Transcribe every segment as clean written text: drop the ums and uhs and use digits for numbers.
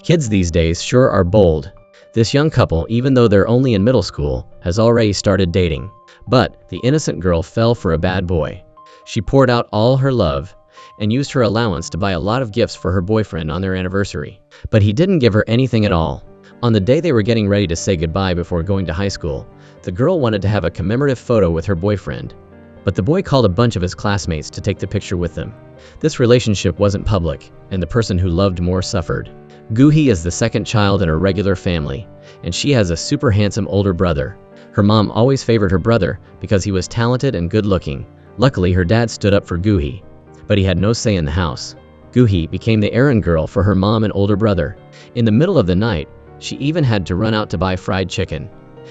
Kids these days sure are bold. This young couple, even though they're only in middle school, has already started dating. But the innocent girl fell for a bad boy. She poured out all her love and used her allowance to buy a lot of gifts for her boyfriend on their anniversary. But he didn't give her anything at all. On the day they were getting ready to say goodbye before going to high school, the girl wanted to have a commemorative photo with her boyfriend. But the boy called a bunch of his classmates to take the picture with them. This relationship wasn't public, and the person who loved more suffered. Goohee is the second child in a regular family, and she has a super handsome older brother. Her mom always favored her brother because he was talented and good-looking. Luckily, her dad stood up for Goohee, but he had no say in the house. Goohee became the errand girl for her mom and older brother. In the middle of the night, she even had to run out to buy fried chicken.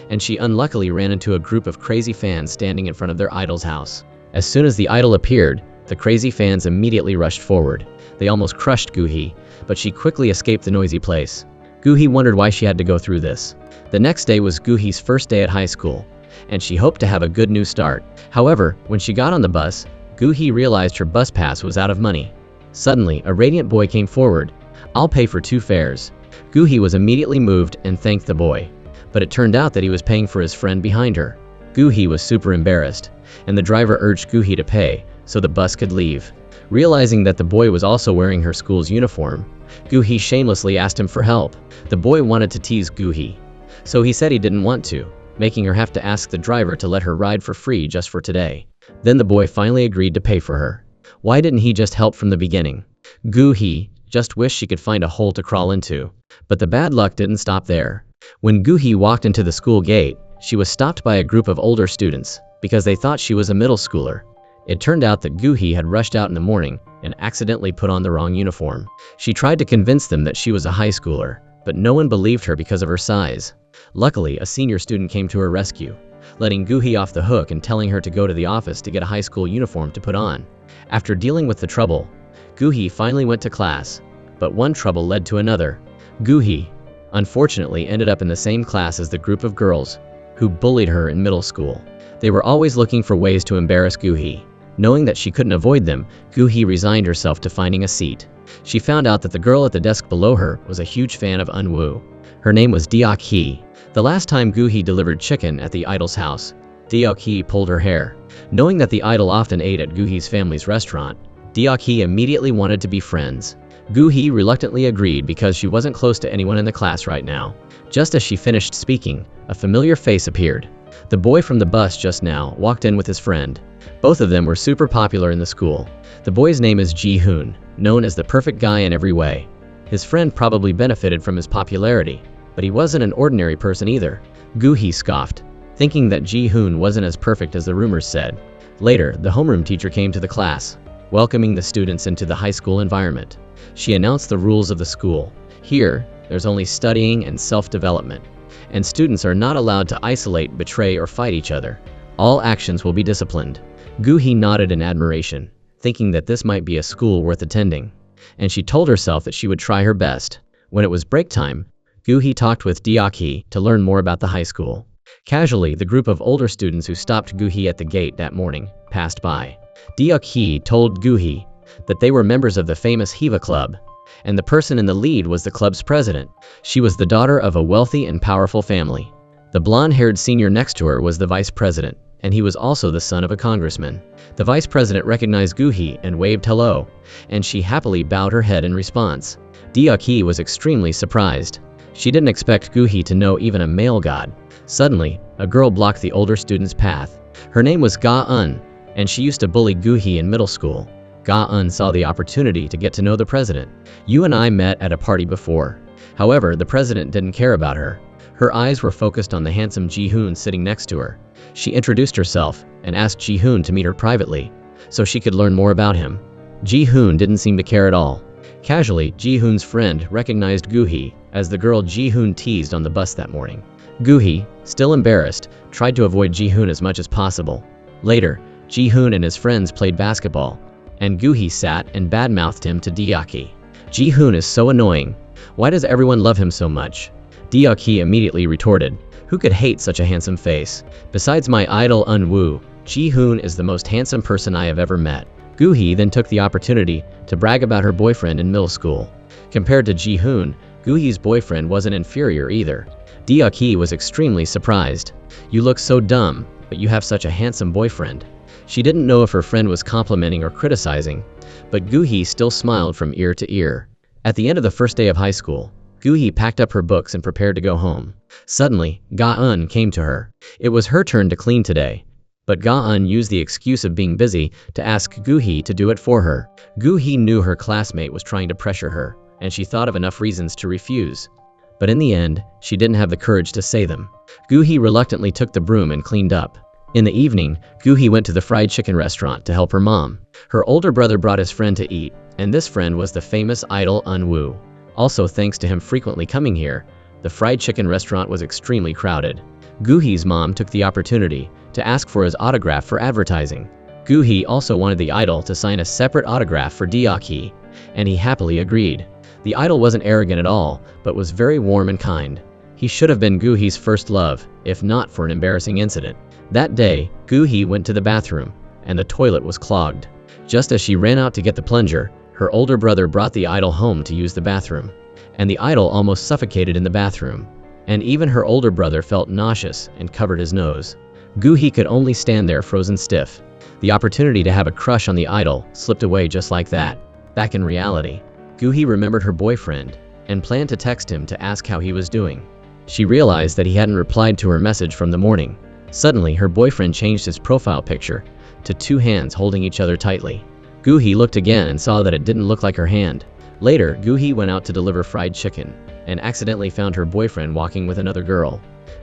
And she unluckily ran into a group of crazy fans standing in front of their idol's house. As soon as the idol appeared, the crazy fans immediately rushed forward. They almost crushed Goohee, but she quickly escaped the noisy place. Goohee wondered why she had to go through this. The next day was Goohee's first day at high school, and she hoped to have a good new start. However, when she got on the bus, Goohee realized her bus pass was out of money. Suddenly, a radiant boy came forward. "I'll pay for 2 fares." Goohee was immediately moved and thanked the boy. But it turned out that he was paying for his friend behind her. Goohee was super embarrassed, and the driver urged Goohee to pay so the bus could leave. Realizing that the boy was also wearing her school's uniform, Goohee shamelessly asked him for help. The boy wanted to tease Goohee, so he said he didn't want to, making her have to ask the driver to let her ride for free just for today. Then the boy finally agreed to pay for her. Why didn't he just help from the beginning? Goohee just wished she could find a hole to crawl into. But the bad luck didn't stop there. When Goohee walked into the school gate, she was stopped by a group of older students because they thought she was a middle schooler. It turned out that Goohee had rushed out in the morning and accidentally put on the wrong uniform. She tried to convince them that she was a high schooler, but no one believed her because of her size. Luckily, a senior student came to her rescue, letting Goohee off the hook and telling her to go to the office to get a high school uniform to put on. After dealing with the trouble, Goohee finally went to class, but one trouble led to another. Goohee, unfortunately, ended up in the same class as the group of girls who bullied her in middle school. They were always looking for ways to embarrass Goohee. Knowing that she couldn't avoid them, Goohee resigned herself to finding a seat. She found out that the girl at the desk below her was a huge fan of Unwoo. Her name was Deok-hee. The last time Goohee delivered chicken at the idol's house, Deok-hee pulled her hair. Knowing that the idol often ate at Goohee's family's restaurant, Deok-hee immediately wanted to be friends. Goohee reluctantly agreed because she wasn't close to anyone in the class right now. Just as she finished speaking, a familiar face appeared. The boy from the bus just now walked in with his friend. Both of them were super popular in the school. The boy's name is Ji-hoon, known as the perfect guy in every way. His friend probably benefited from his popularity, but he wasn't an ordinary person either. Goohee scoffed, thinking that Ji-hoon wasn't as perfect as the rumors said. Later, the homeroom teacher came to the class, welcoming the students into the high school environment. She announced the rules of the school. Here, there's only studying and self-development, and students are not allowed to isolate, betray, or fight each other. All actions will be disciplined. Goohee nodded in admiration, thinking that this might be a school worth attending, and she told herself that she would try her best. When it was break time, Goohee talked with Deok-hee to learn more about the high school. Casually, the group of older students who stopped Goohee at the gate that morning passed by. Deok-hee told Goohee that they were members of the famous Hiva Club, and the person in the lead was the club's president. She was the daughter of a wealthy and powerful family. The blonde-haired senior next to her was the vice president, and he was also the son of a congressman. The vice president recognized Goohee and waved hello, and she happily bowed her head in response. Deok-hee was extremely surprised. She didn't expect Goohee to know even a male god. Suddenly, a girl blocked the older student's path. Her name was Ga-eun, and she used to bully Goohee in middle school. Ga-eun saw the opportunity to get to know the president. "You and I met at a party before." However, the president didn't care about her. Her eyes were focused on the handsome Ji-hoon sitting next to her. She introduced herself and asked Ji-hoon to meet her privately, so she could learn more about him. Ji-hoon didn't seem to care at all. Casually, Ji-hoon's friend recognized Goohee as the girl Ji-hoon teased on the bus that morning. Goohee, still embarrassed, tried to avoid Ji-hoon as much as possible. Later, Ji-hoon and his friends played basketball, and Goohee sat and badmouthed him to Deok-hee. "Ji-hoon is so annoying. Why does everyone love him so much?" Deok-hee immediately retorted, "Who could hate such a handsome face? Besides my idol Unwoo, Ji-hoon is the most handsome person I have ever met." Goohee then took the opportunity to brag about her boyfriend in middle school. Compared to Ji-hoon, Gu-hee's boyfriend wasn't inferior either. Deok-hee was extremely surprised. "You look so dumb, but you have such a handsome boyfriend." She didn't know if her friend was complimenting or criticizing, but Gu-hee still smiled from ear to ear. At the end of the first day of high school, Gu-hee packed up her books and prepared to go home. Suddenly, Ga-eun came to her. It was her turn to clean today, but Ga-eun used the excuse of being busy to ask Gu-hee to do it for her. Gu-hee knew her classmate was trying to pressure her, and she thought of enough reasons to refuse. But in the end, she didn't have the courage to say them. Gu-hee reluctantly took the broom and cleaned up. In the evening, Gu-hee went to the fried chicken restaurant to help her mom. Her older brother brought his friend to eat, and this friend was the famous idol Eun-woo. Also, thanks to him frequently coming here, the fried chicken restaurant was extremely crowded. Gu-hee's mom took the opportunity to ask for his autograph for advertising. Gu-hee also wanted the idol to sign a separate autograph for Deok-hee, and he happily agreed. The idol wasn't arrogant at all, but was very warm and kind. He should have been Gu-hee's first love, if not for an embarrassing incident. That day, Gu-hee went to the bathroom, and the toilet was clogged. Just as she ran out to get the plunger, her older brother brought the idol home to use the bathroom, and the idol almost suffocated in the bathroom. And even her older brother felt nauseous and covered his nose. Gu-hee could only stand there frozen stiff. The opportunity to have a crush on the idol slipped away just like that. Back in reality, Gu-hee remembered her boyfriend and planned to text him to ask how he was doing. She realized that he hadn't replied to her message from the morning. Suddenly, her boyfriend changed his profile picture to two hands holding each other tightly. Gu-hee looked again and saw that it didn't look like her hand. Later, Gu-hee went out to deliver fried chicken and accidentally found her boyfriend walking with another girl.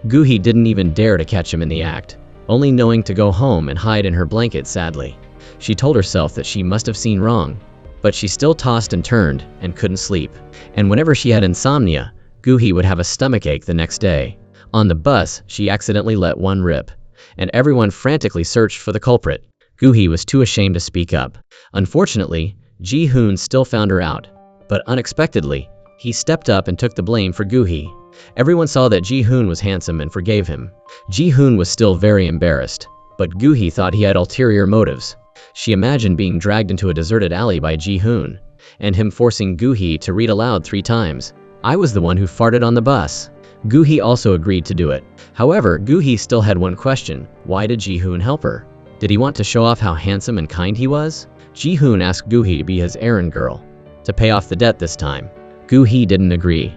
Gu-hee didn't even dare to catch him in the act, only knowing to go home and hide in her blanket sadly. She told herself that she must have seen wrong, but she still tossed and turned and couldn't sleep. And whenever she had insomnia, Gu-hee would have a stomachache the next day. On the bus, she accidentally let one rip, and everyone frantically searched for the culprit. Gu-hee was too ashamed to speak up. Unfortunately, Ji-hoon still found her out, but unexpectedly, he stepped up and took the blame for Gu-hee. Everyone saw that Ji-hoon was handsome and forgave him. Ji-hoon was still very embarrassed, but Gu-hee thought he had ulterior motives. She imagined being dragged into a deserted alley by Ji-hoon, and him forcing Gu-hee to read aloud 3 times. "I was the one who farted on the bus." Gu-hee also agreed to do it. However, Gu-hee still had one question: why did Ji-hoon help her? Did he want to show off how handsome and kind he was? Ji-hoon asked Gu-hee to be his errand girl, to pay off the debt this time. Gu-hee didn't agree.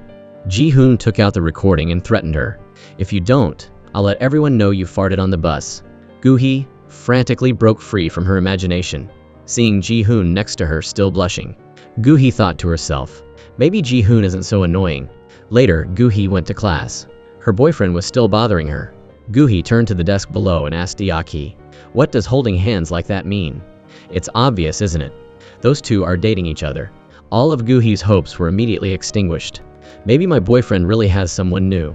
Ji-hoon took out the recording and threatened her. "If you don't, I'll let everyone know you farted on the bus." Gu-hee frantically broke free from her imagination, seeing Ji-hoon next to her still blushing. Gu-hee thought to herself, maybe Ji-hoon isn't so annoying. Later, Gu-hee went to class. Her boyfriend was still bothering her. Gu-hee turned to the desk below and asked Deok-hee, "What does holding hands like that mean?" "It's obvious, isn't it? Those two are dating each other." All of Gu-hee's hopes were immediately extinguished. Maybe my boyfriend really has someone new.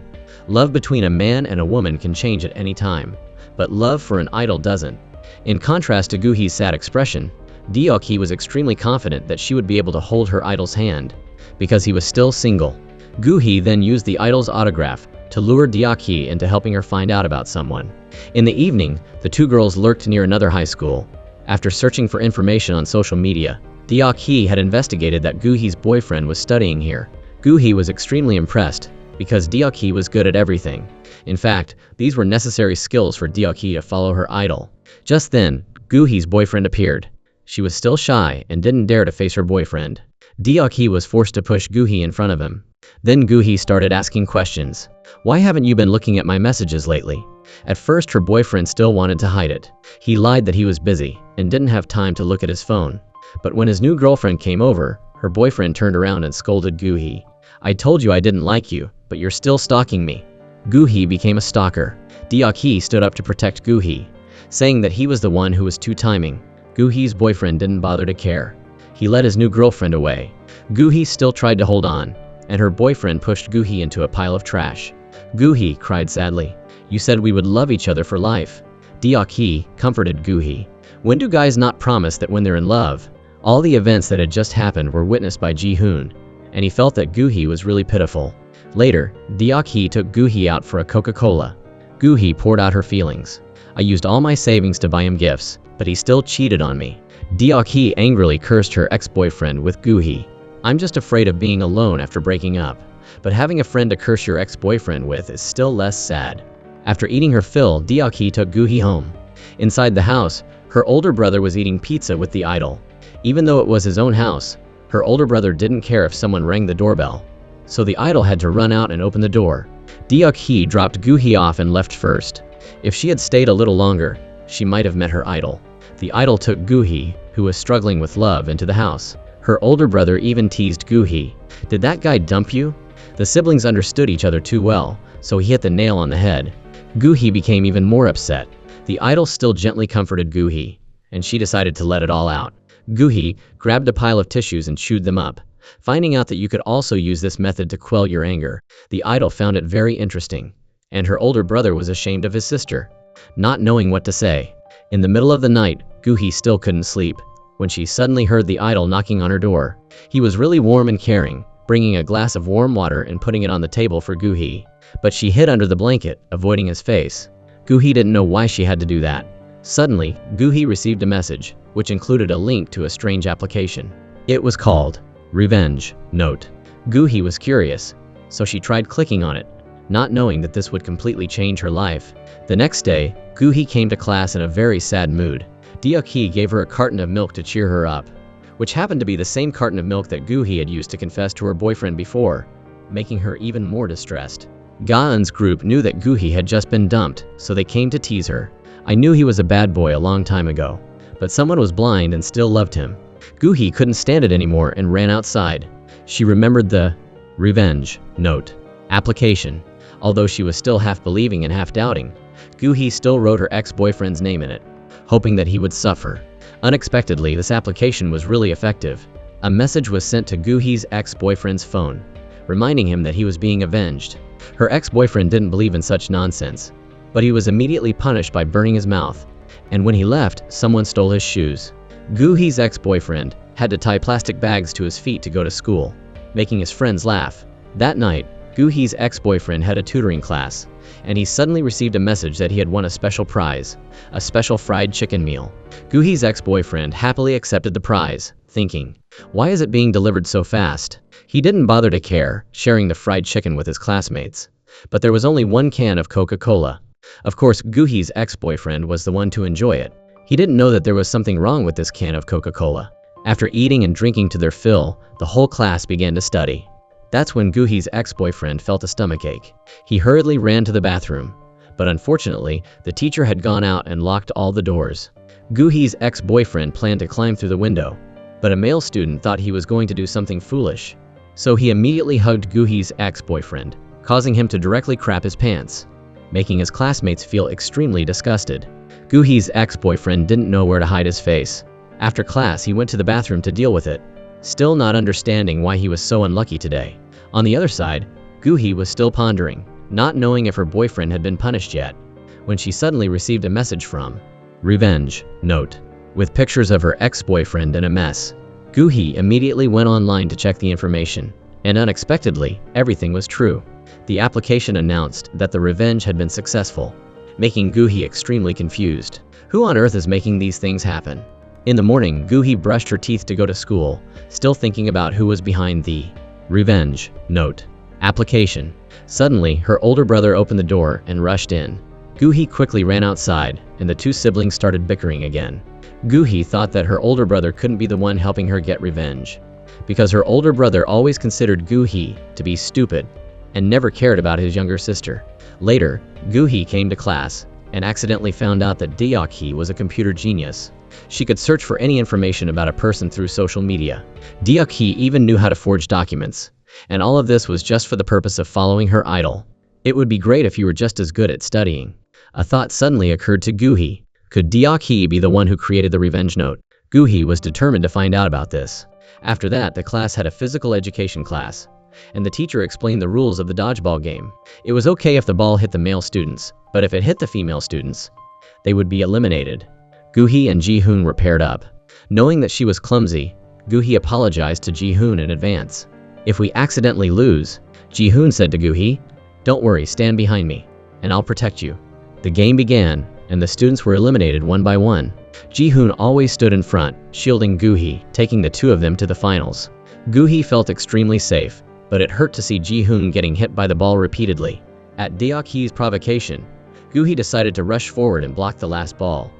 Love between a man and a woman can change at any time, but love for an idol doesn't. In contrast to Gu-hee's sad expression, Deok-hee was extremely confident that she would be able to hold her idol's hand, because he was still single. Gu-hee then used the idol's autograph to lure Deok-hee into helping her find out about someone. In the evening, the two girls lurked near another high school. After searching for information on social media, Deok-hee had investigated that Gu-hee's boyfriend was studying here. Gu-hee was extremely impressed, because Deok-hee was good at everything. In fact, these were necessary skills for Deok-hee to follow her idol. Just then, Gu-hee's boyfriend appeared. She was still shy and didn't dare to face her boyfriend. Deok-hee was forced to push Gu-hee in front of him. Then Gu-hee started asking questions. "Why haven't you been looking at my messages lately?" At first, her boyfriend still wanted to hide it. He lied that he was busy and didn't have time to look at his phone. But when his new girlfriend came over, her boyfriend turned around and scolded Gu-hee. "I told you I didn't like you, but you're still stalking me." Gu-hee became a stalker. Deok-hee stood up to protect Gu-hee, saying that he was the one who was two-timing. Gu-hee's boyfriend didn't bother to care. He led his new girlfriend away. Gu-hee still tried to hold on, and her boyfriend pushed Gu-hee into a pile of trash. Gu-hee cried sadly, "You said we would love each other for life." Deok-hee comforted Gu-hee. When do guys not promise that when they're in love? All the events that had just happened were witnessed by Ji-hoon, and he felt that Gu-hee was really pitiful. Later, Deok-hee took Gu-hee out for a Coca-Cola. Gu-hee poured out her feelings. "I used all my savings to buy him gifts, but he still cheated on me." Deok-hee angrily cursed her ex-boyfriend with Gu-hee. "I'm just afraid of being alone after breaking up. but having a friend to curse your ex-boyfriend with is still less sad. After eating her fill, Deok-hee took Gu-hee home. Inside the house, her older brother was eating pizza with the idol. Even though it was his own house, her older brother didn't care if someone rang the doorbell. So the idol had to run out and open the door. Deok-hee dropped Gu-hee off and left first. If she had stayed a little longer, she might have met her idol. The idol took Gu-hee, who was struggling with love, into the house. Her older brother even teased Gu-hee. "Did that guy dump you?" The siblings understood each other too well, so he hit the nail on the head. Gu-hee became even more upset. The idol still gently comforted Gu-hee, and she decided to let it all out. Gu-hee grabbed a pile of tissues and chewed them up. Finding out that you could also use this method to quell your anger, the idol found it very interesting. And her older brother was ashamed of his sister. Not knowing what to say. In the middle of the night, Gu-hee still couldn't sleep, when she suddenly heard the idol knocking on her door. He was really warm and caring, bringing a glass of warm water and putting it on the table for Gu-hee. But she hid under the blanket, avoiding his face. Gu-hee didn't know why she had to do that. Suddenly, Gu-hee received a message, which included a link to a strange application. It was called Revenge Note. Gu-hee was curious, so she tried clicking on it, not knowing that this would completely change her life. The next day, Gu-hee came to class in a very sad mood. Deok-hee gave her a carton of milk to cheer her up, which happened to be the same carton of milk that Gu-hee had used to confess to her boyfriend before, making her even more distressed. Ga-eun's group knew that Gu-hee had just been dumped, so they came to tease her. "I knew he was a bad boy a long time ago, but someone was blind and still loved him." Gu-hee couldn't stand it anymore and ran outside. She remembered the Revenge Note application. Although she was still half believing and half doubting, Gu-hee still wrote her ex-boyfriend's name in it, hoping that he would suffer. Unexpectedly, this application was really effective. A message was sent to Gu-hee's ex-boyfriend's phone, reminding him that he was being avenged. Her ex-boyfriend didn't believe in such nonsense, but he was immediately punished by burning his mouth. And when he left, someone stole his shoes. Gu-hee's ex-boyfriend had to tie plastic bags to his feet to go to school, making his friends laugh. That night, Gu-hee's ex-boyfriend had a tutoring class, and he suddenly received a message that he had won a special prize, a special fried chicken meal. Gu-hee's ex-boyfriend happily accepted the prize, thinking, "Why is it being delivered so fast?" He didn't bother to care, sharing the fried chicken with his classmates. But there was only one can of Coca-Cola. Of course, Gu-hee's ex-boyfriend was the one to enjoy it. He didn't know that there was something wrong with this can of Coca-Cola. After eating and drinking to their fill, the whole class began to study. That's when Gu-hee's ex-boyfriend felt a stomachache. He hurriedly ran to the bathroom, but unfortunately, the teacher had gone out and locked all the doors. Gu-hee's ex-boyfriend planned to climb through the window, but a male student thought he was going to do something foolish. So he immediately hugged Gu-hee's ex-boyfriend, causing him to directly crap his pants, making his classmates feel extremely disgusted. Gu-hee's ex-boyfriend didn't know where to hide his face. After class, he went to the bathroom to deal with it, still not understanding why he was so unlucky today. On the other side, Gu-hee was still pondering, not knowing if her boyfriend had been punished yet, when she suddenly received a message from Revenge Note, with pictures of her ex-boyfriend in a mess. Gu-hee immediately went online to check the information, and unexpectedly, everything was true. The application announced that the revenge had been successful, making Gu-hee extremely confused. Who on earth is making these things happen? In the morning, Gu-hee brushed her teeth to go to school, still thinking about who was behind the Revenge Note application. Suddenly, her older brother opened the door and rushed in. Gu-hee quickly ran outside, and the two siblings started bickering again. Gu-hee thought that her older brother couldn't be the one helping her get revenge, because her older brother always considered Gu-hee to be stupid and never cared about his younger sister. Later, Gu-hee came to class and accidentally found out that Deok-hee was a computer genius. She could search for any information about a person through social media. Deok-hee even knew how to forge documents, and all of this was just for the purpose of following her idol. It would be great if you were just as good at studying. A thought suddenly occurred to Gu-hee. Could Deok-hee be the one who created the revenge note? Gu-hee was determined to find out about this. After that, the class had a physical education class, and the teacher explained the rules of the dodgeball game. It was okay if the ball hit the male students, but if it hit the female students, they would be eliminated. Gu-hee and Ji-hoon were paired up. Knowing that she was clumsy, Gu-hee apologized to Ji-hoon in advance. "If we accidentally lose," Ji-hoon said to Gu-hee, "don't worry, stand behind me, and I'll protect you." The game began, and the students were eliminated one by one. Ji-hoon always stood in front, shielding Gu-hee, taking the two of them to the finals. Gu-hee felt extremely safe, but it hurt to see Ji-hoon getting hit by the ball repeatedly. At Deok-hee's provocation, Gu-hee decided to rush forward and block the last ball.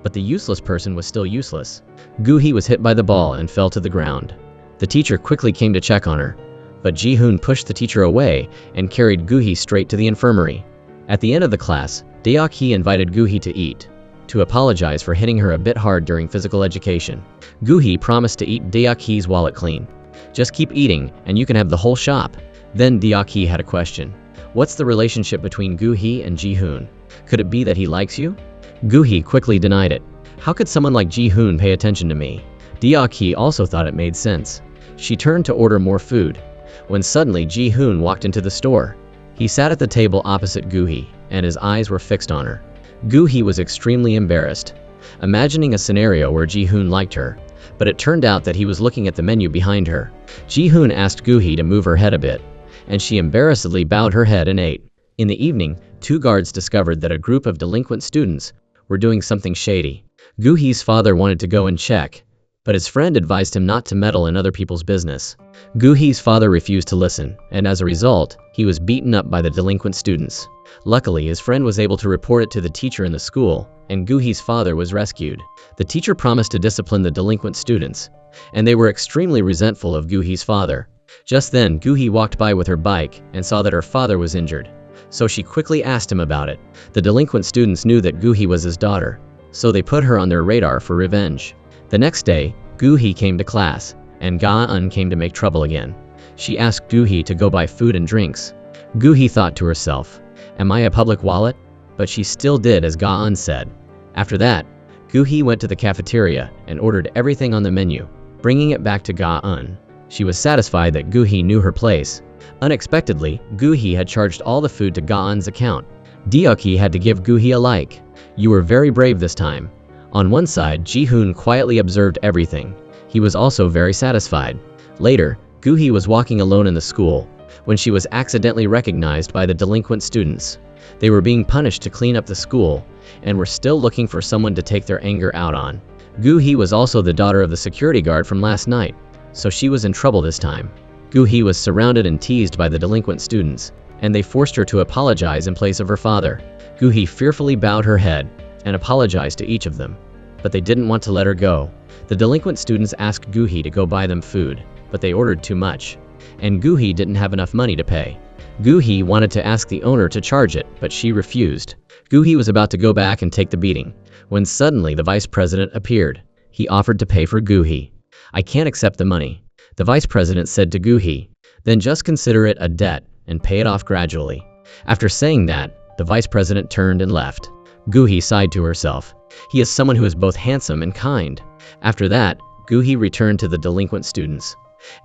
But the useless person was still useless. Gu-hee was hit by the ball and fell to the ground. The teacher quickly came to check on her, but Ji-hoon pushed the teacher away and carried Gu-hee straight to the infirmary. At the end of the class, Deok-hee invited Gu-hee to eat, to apologize for hitting her a bit hard during physical education. Gu-hee promised to eat Deok-hee's wallet clean. "Just keep eating, and you can have the whole shop." Then Deok-hee had a question. What's the relationship between Gu-hee and Ji-hoon? Could it be that he likes you? Gu-hee quickly denied it. How could someone like Ji-hoon pay attention to me? Deok-hee also thought it made sense. She turned to order more food, when suddenly Ji-hoon walked into the store. He sat at the table opposite Gu-hee, and his eyes were fixed on her. Gu-hee was extremely embarrassed, imagining a scenario where Ji-hoon liked her, but it turned out that he was looking at the menu behind her. Ji-hoon asked Gu-hee to move her head a bit, and she embarrassedly bowed her head and ate. In the evening, 2 guards discovered that a group of delinquent students were doing something shady. Gu-hee's father wanted to go and check, but his friend advised him not to meddle in other people's business. Gu-hee's father refused to listen, and as a result, he was beaten up by the delinquent students. Luckily, his friend was able to report it to the teacher in the school, and Gu-hee's father was rescued. The teacher promised to discipline the delinquent students, and they were extremely resentful of Gu-hee's father. Just then, Gu-hee walked by with her bike and saw that her father was injured, so she quickly asked him about it. The delinquent students knew that Gu-hee was his daughter, so they put her on their radar for revenge. The next day, Gu-hee came to class, and Ga-eun came to make trouble again. She asked Gu-hee to go buy food and drinks. Gu-hee thought to herself, "Am I a public wallet?" But she still did as Ga-eun said. After that, Gu-hee went to the cafeteria and ordered everything on the menu, bringing it back to Ga-eun. She was satisfied that Gu-hee knew her place. Unexpectedly, Gu-hee had charged all the food to Ga-eun's account. Deok-hee had to give Gu-hee a like. "You were very brave this time." On one side, Ji-hoon quietly observed everything. He was also very satisfied. Later, Gu-hee was walking alone in the school when she was accidentally recognized by the delinquent students. They were being punished to clean up the school and were still looking for someone to take their anger out on. Gu-hee was also the daughter of the security guard from last night, so she was in trouble this time. Gu-hee was surrounded and teased by the delinquent students, and they forced her to apologize in place of her father. Gu-hee fearfully bowed her head and apologized to each of them, but they didn't want to let her go. The delinquent students asked Gu-hee to go buy them food, but they ordered too much, and Gu-hee didn't have enough money to pay. Gu-hee wanted to ask the owner to charge it, but she refused. Gu-hee was about to go back and take the beating, when suddenly the vice president appeared. He offered to pay for Gu-hee. "I can't accept the money," the vice president said to Gu-hee. "Then just consider it a debt and pay it off gradually." After saying that, the vice president turned and left. Gu-hee sighed to herself. He is someone who is both handsome and kind. After that, Gu-hee returned to the delinquent students,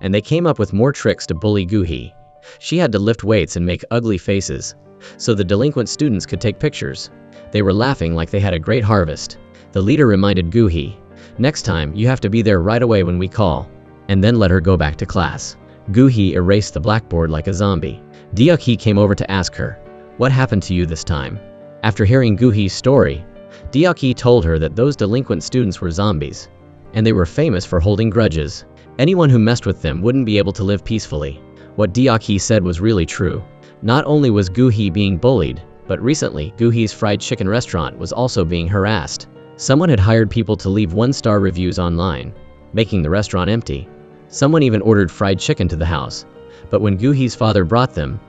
and they came up with more tricks to bully Gu-hee. She had to lift weights and make ugly faces, so the delinquent students could take pictures. They were laughing like they had a great harvest. The leader reminded Gu-hee, "Next time, you have to be there right away when we call," and then let her go back to class. Gu-hee erased the blackboard like a zombie. Deok-hee came over to ask her, "What happened to you this time?" After hearing Gu-hee's story, Deok-hee told her that those delinquent students were zombies, and they were famous for holding grudges. Anyone who messed with them wouldn't be able to live peacefully. What Deok-hee said was really true. Not only was Gu-hee being bullied, but recently, Gu-hee's fried chicken restaurant was also being harassed. Someone had hired people to leave 1-star reviews online, making the restaurant empty. Someone even ordered fried chicken to the house, but when Gu-hee's father brought them,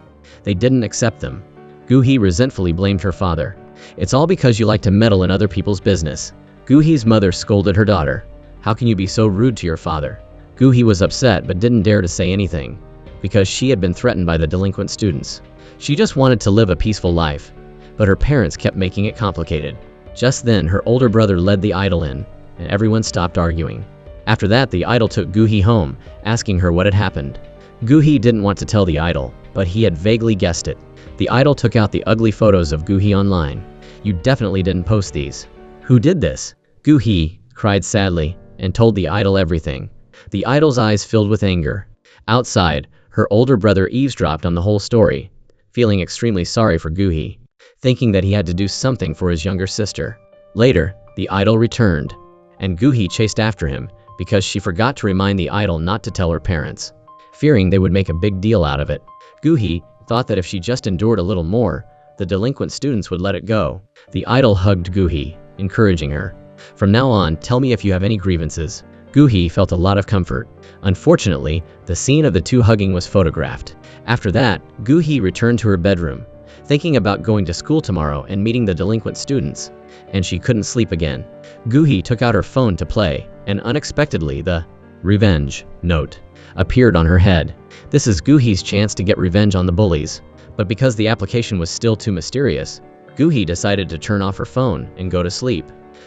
they didn't accept them. Gu-hee resentfully blamed her father. "It's all because you like to meddle in other people's business." Gu-hee's mother scolded her daughter. "How can you be so rude to your father?" Gu-hee was upset but didn't dare to say anything, because she had been threatened by the delinquent students. She just wanted to live a peaceful life, but her parents kept making it complicated. Just then, her older brother led the idol in, and everyone stopped arguing. After that, the idol took Gu-hee home, asking her what had happened. Gu-hee didn't want to tell the idol, but he had vaguely guessed it. The idol took out the ugly photos of Gu-hee online. "You definitely didn't post these. Who did this?" Gu-hee cried sadly and told the idol everything. The idol's eyes filled with anger. Outside, her older brother eavesdropped on the whole story, feeling extremely sorry for Gu-hee, thinking that he had to do something for his younger sister. Later, the idol returned, and Gu-hee chased after him because she forgot to remind the idol not to tell her parents. fearing they would make a big deal out of it. Gu-hee thought that if she just endured a little more, the delinquent students would let it go. The idol hugged Gu-hee, encouraging her. From now on, tell me if you have any grievances. Gu-hee felt a lot of comfort. Unfortunately, the scene of the two hugging was photographed. After that, Gu-hee returned to her bedroom, thinking about going to school tomorrow and meeting the delinquent students, and she couldn't sleep again. Gu-hee took out her phone to play, and unexpectedly the revenge note appeared on her head. This is Gu-hee's chance to get revenge on the bullies, but because the application was still too mysterious, Gu-hee decided to turn off her phone and go to sleep.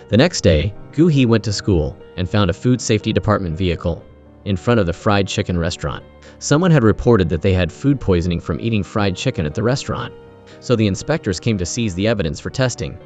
The next day, Gu-hee went to school and found a food safety department vehicle in front of the fried chicken restaurant. Someone had reported that they had food poisoning from eating fried chicken at the restaurant, so the inspectors came to seize the evidence for testing,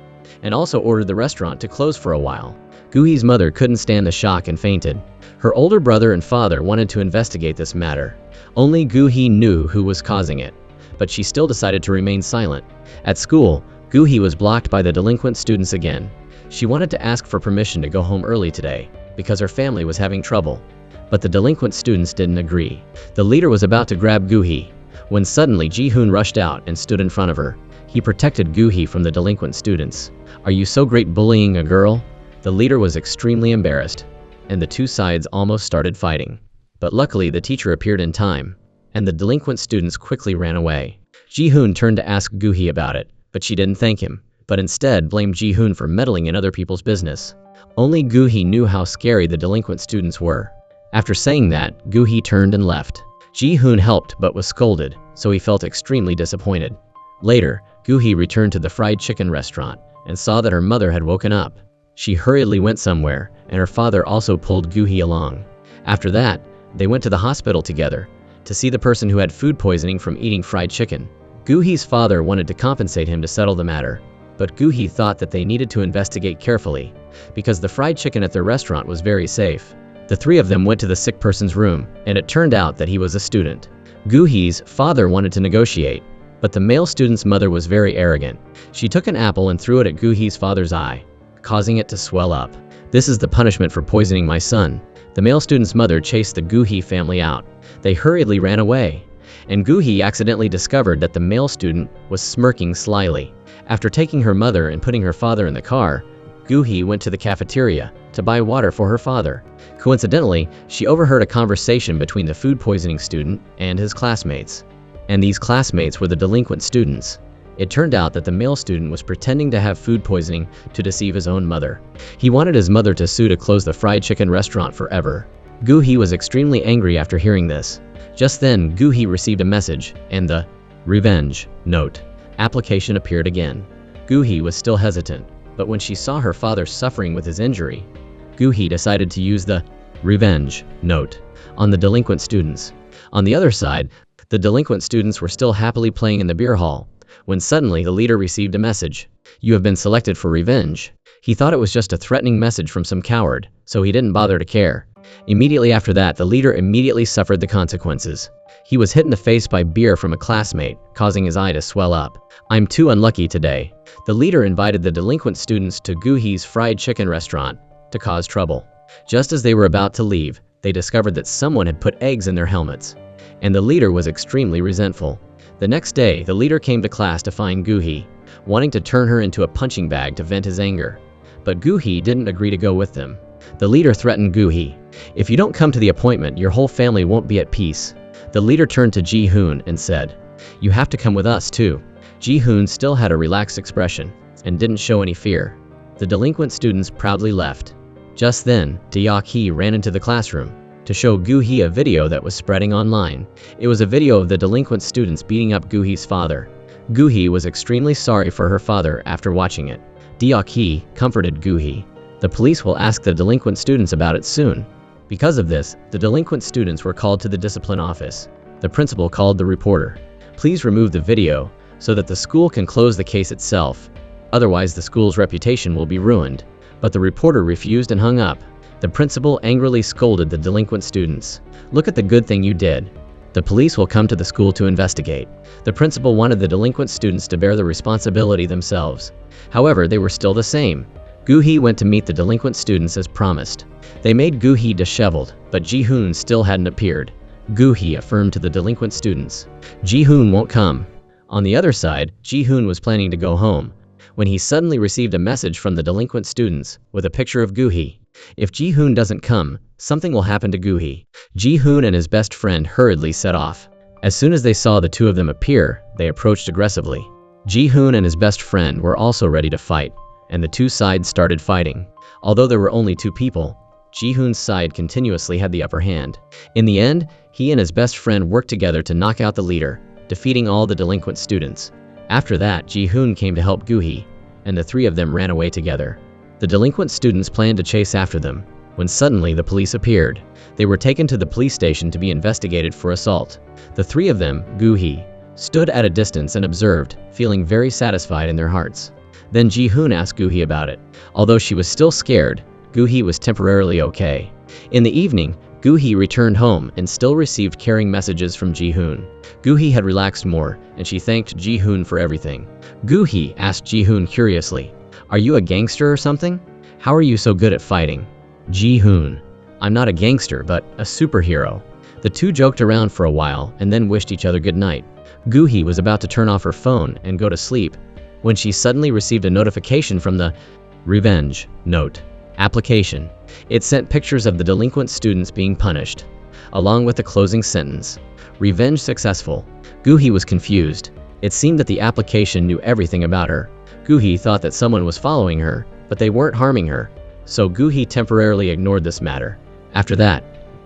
and also ordered the restaurant to close for a while. Gu-hee's mother couldn't stand the shock and fainted. Her older brother and father wanted to investigate this matter. Only Gu-hee knew who was causing it, but she still decided to remain silent. At school, Gu-hee was blocked by the delinquent students again. She wanted to ask for permission to go home early today, because her family was having trouble. But the delinquent students didn't agree. The leader was about to grab Gu-hee, when suddenly Ji-hoon rushed out and stood in front of her. He protected Gu-hee from the delinquent students. "Are you so great bullying a girl?" The leader was extremely embarrassed, and the two sides almost started fighting. But luckily the teacher appeared in time, and the delinquent students quickly ran away. Ji-hoon turned to ask Gu-hee about it, but she didn't thank him, but instead blamed Ji-hoon for meddling in other people's business. Only Gu-hee knew how scary the delinquent students were. After saying that, Gu-hee turned and left. Ji-hoon helped but was scolded, so he felt extremely disappointed. Later, Gu-hee returned to the fried chicken restaurant and saw that her mother had woken up. She hurriedly went somewhere, and her father also pulled Gu-hee along. After that, they went to the hospital together to see the person who had food poisoning from eating fried chicken. Gu-hee's father wanted to compensate him to settle the matter, but Gu-hee thought that they needed to investigate carefully, because the fried chicken at their restaurant was very safe. The three of them went to the sick person's room, and it turned out that he was a student. Gu-hee's father wanted to negotiate, but the male student's mother was very arrogant. She took an apple and threw it at Gu-hee's father's eye, causing it to swell up. "This is the punishment for poisoning my son." The male student's mother chased the Gu-hee family out. They hurriedly ran away, and Gu-hee accidentally discovered that the male student was smirking slyly. After taking her mother and putting her father in the car, Gu-hee went to the cafeteria to buy water for her father. Coincidentally, she overheard a conversation between the food poisoning student and his classmates. And these classmates were the delinquent students. It turned out that the male student was pretending to have food poisoning to deceive his own mother. He wanted his mother to sue to close the fried chicken restaurant forever. Gu-hee was extremely angry after hearing this. Just then, Gu-hee received a message, and the revenge note application appeared again. Gu-hee was still hesitant, but when she saw her father suffering with his injury, Gu-hee decided to use the revenge note on the delinquent students. On the other side, the delinquent students were still happily playing in the beer hall, when suddenly the leader received a message. "You have been selected for revenge." He thought it was just a threatening message from some coward, so he didn't bother to care. Immediately after that, the leader immediately suffered the consequences. He was hit in the face by beer from a classmate, causing his eye to swell up. "I'm too unlucky today." The leader invited the delinquent students to Gu-hee's fried chicken restaurant to cause trouble. Just as they were about to leave, they discovered that someone had put eggs in their helmets, and the leader was extremely resentful. The next day, the leader came to class to find Gu-hee, wanting to turn her into a punching bag to vent his anger. But Gu-hee didn't agree to go with them. The leader threatened Gu-hee, "If you don't come to the appointment, your whole family won't be at peace." The leader turned to Ji-hoon and said, "You have to come with us too." Ji-hoon still had a relaxed expression and didn't show any fear. The delinquent students proudly left. Just then, Deok-hee ran into the classroom to show Gu-hee a video that was spreading online. It was a video of the delinquent students beating up Gu-hee's father. Gu-hee was extremely sorry for her father after watching it. Deok-hee comforted Gu-hee. "The police will ask the delinquent students about it soon." Because of this, the delinquent students were called to the discipline office. The principal called the reporter. "Please remove the video so that the school can close the case itself. Otherwise, the school's reputation will be ruined." But the reporter refused and hung up. The principal angrily scolded the delinquent students. "Look at the good thing you did. The police will come to the school to investigate." The principal wanted the delinquent students to bear the responsibility themselves. However, they were still the same. Gu-hee went to meet the delinquent students as promised. They made Gu-hee disheveled, but Ji-hoon still hadn't appeared. Gu-hee affirmed to the delinquent students. Ji-hoon won't come. On the other side, Ji-hoon was planning to go home when he suddenly received a message from the delinquent students with a picture of Gu-hee. If Ji-hoon doesn't come, something will happen to Gu-hee. Ji-hoon and his best friend hurriedly set off. As soon as they saw the two of them appear, they approached aggressively. Ji-hoon and his best friend were also ready to fight, and the two sides started fighting. Although there were only two people, Ji-hoon's side continuously had the upper hand. In the end, he and his best friend worked together to knock out the leader, defeating all the delinquent students. After that, Ji-hoon came to help Gu-hee, and the three of them ran away together. The delinquent students planned to chase after them, when suddenly the police appeared. They were taken to the police station to be investigated for assault. The three of them, Gu-hee, stood at a distance and observed, feeling very satisfied in their hearts. Then Ji-hoon asked Gu-hee about it. Although she was still scared, Gu-hee was temporarily okay. In the evening, Gu-hee returned home and still received caring messages from Ji-hoon. Gu-hee had relaxed more, and she thanked Ji-hoon for everything. Gu-hee asked Ji-hoon curiously, "Are you a gangster or something? How are you so good at fighting?" Ji-hoon, "I'm not a gangster, but a superhero." The two joked around for a while and then wished each other good night. Gu-hee was about to turn off her phone and go to sleep when she suddenly received a notification from the Revenge Note application. It sent pictures of the delinquent students being punished, along with the closing sentence, "Revenge successful." Gu-hee was confused. It seemed that the application knew everything about her. Gu-hee thought that someone was following her, but they weren't harming her, so Gu-hee temporarily ignored this matter. After that,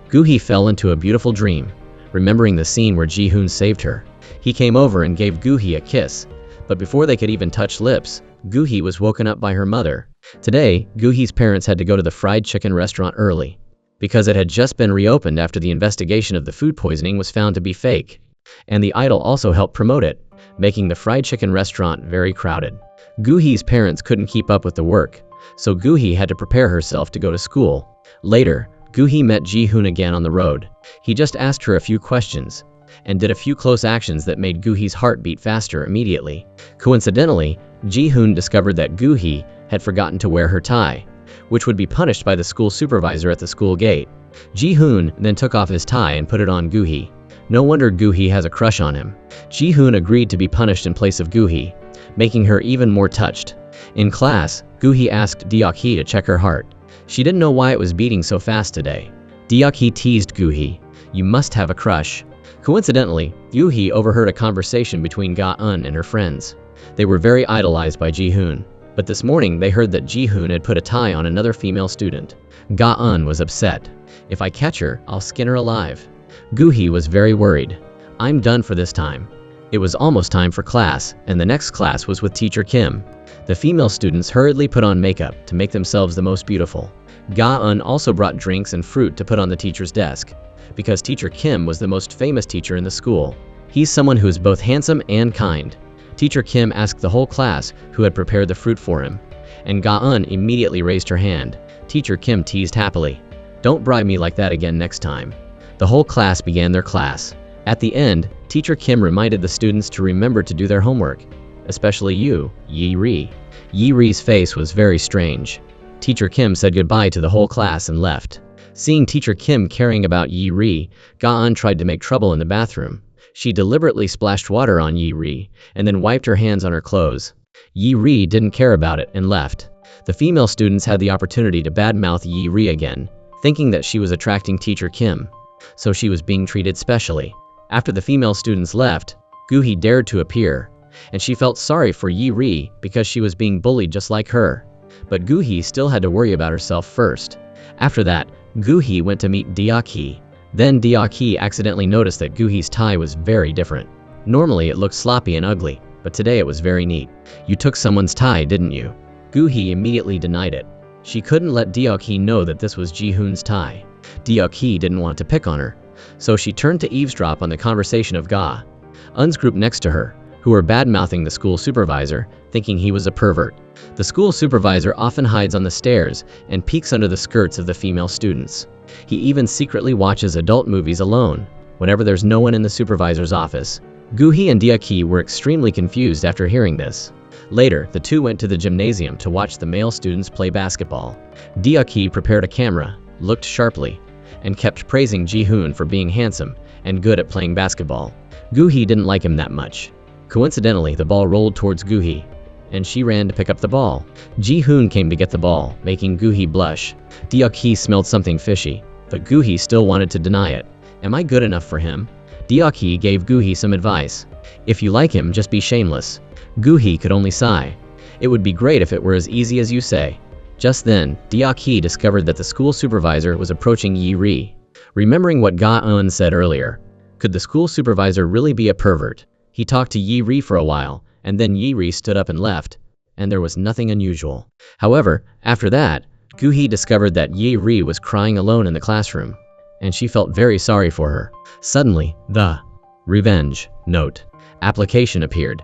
Gu-hee fell into a beautiful dream, remembering the scene where Ji-hoon saved her. He came over and gave Gu-hee a kiss, but before they could even touch lips, Gu-hee was woken up by her mother. Today, Gu-hee's parents had to go to the fried chicken restaurant early, because it had just been reopened after the investigation of the food poisoning was found to be fake, and the idol also helped promote it, making the fried chicken restaurant very crowded. Gu-hee's parents couldn't keep up with the work, so Gu-hee had to prepare herself to go to school. Later, Gu-hee met Ji-hoon again on the road. He just asked her a few questions, and did a few close actions that made Gu-hee's heart beat faster immediately. Coincidentally, Ji-hoon discovered that Gu-hee had forgotten to wear her tie, which would be punished by the school supervisor at the school gate. Ji-hoon then took off his tie and put it on Gu-hee. No wonder Gu-hee has a crush on him. Ji-hoon agreed to be punished in place of Gu-hee, making her even more touched. In class, Gu-hee asked Deok-hee to check her heart. She didn't know why it was beating so fast today. Deok-hee teased Gu-hee, "You must have a crush." Coincidentally, Gu-hee overheard a conversation between Ga-eun and her friends. They were very idolized by Ji-hoon, but this morning they heard that Ji-hoon had put a tie on another female student. Ga-eun was upset. "If I catch her, I'll skin her alive." Gu-hee was very worried. "I'm done for this time." It was almost time for class, and the next class was with Teacher Kim. The female students hurriedly put on makeup to make themselves the most beautiful. Ga-eun also brought drinks and fruit to put on the teacher's desk, because Teacher Kim was the most famous teacher in the school. He's someone who is both handsome and kind. Teacher Kim asked the whole class who had prepared the fruit for him, and Ga-eun immediately raised her hand. Teacher Kim teased happily, "Don't bribe me like that again next time." The whole class began their class. At the end, Teacher Kim reminded the students to remember to do their homework, especially you, Yi-ri. Yi-ri's face was very strange. Teacher Kim said goodbye to the whole class and left. Seeing Teacher Kim caring about Yi-ri, Ga-eun tried to make trouble in the bathroom. She deliberately splashed water on Yi-ri, and then wiped her hands on her clothes. Yi-ri didn't care about it and left. The female students had the opportunity to badmouth Yi-ri again, thinking that she was attracting Teacher Kim, so she was being treated specially. After the female students left, Gu-hee dared to appear, and she felt sorry for Yi-ri because she was being bullied just like her. But Gu-hee still had to worry about herself first. After that, Gu-hee went to meet Deok-hee. Then Deok-hee accidentally noticed that Gu-hee's tie was very different. Normally it looked sloppy and ugly, but today it was very neat. "You took someone's tie, didn't you?" Gu-hee immediately denied it. She couldn't let Deok-hee know that this was Ji-hoon's tie. Deok-hee didn't want to pick on her, so she turned to eavesdrop on the conversation of Ga-eun's group next to her, who were bad-mouthing the school supervisor, thinking he was a pervert. The school supervisor often hides on the stairs and peeks under the skirts of the female students. He even secretly watches adult movies alone, whenever there's no one in the supervisor's office. Gu-hee and Deok-hee were extremely confused after hearing this. Later, the two went to the gymnasium to watch the male students play basketball. Deok-hee prepared a camera, looked sharply, and kept praising Ji-hoon for being handsome and good at playing basketball. Gu-hee didn't like him that much. Coincidentally, the ball rolled towards Gu-hee, and she ran to pick up the ball. Ji-hoon came to get the ball, making Gu-hee blush. Deok-hee smelled something fishy, but Gu-hee still wanted to deny it. Am I good enough for him? Deok-hee gave Gu-hee some advice. If you like him, just be shameless. Gu-hee could only sigh. It would be great if it were as easy as you say. Just then, Deok-hee discovered that the school supervisor was approaching Yi-ri. Remembering what Ga-eun said earlier, could the school supervisor really be a pervert? He talked to Yi-ri for a while, and then Yi-ri stood up and left, and there was nothing unusual. However, after that, Gu-hee discovered that Yi-ri was crying alone in the classroom, and she felt very sorry for her. Suddenly, the revenge note application appeared.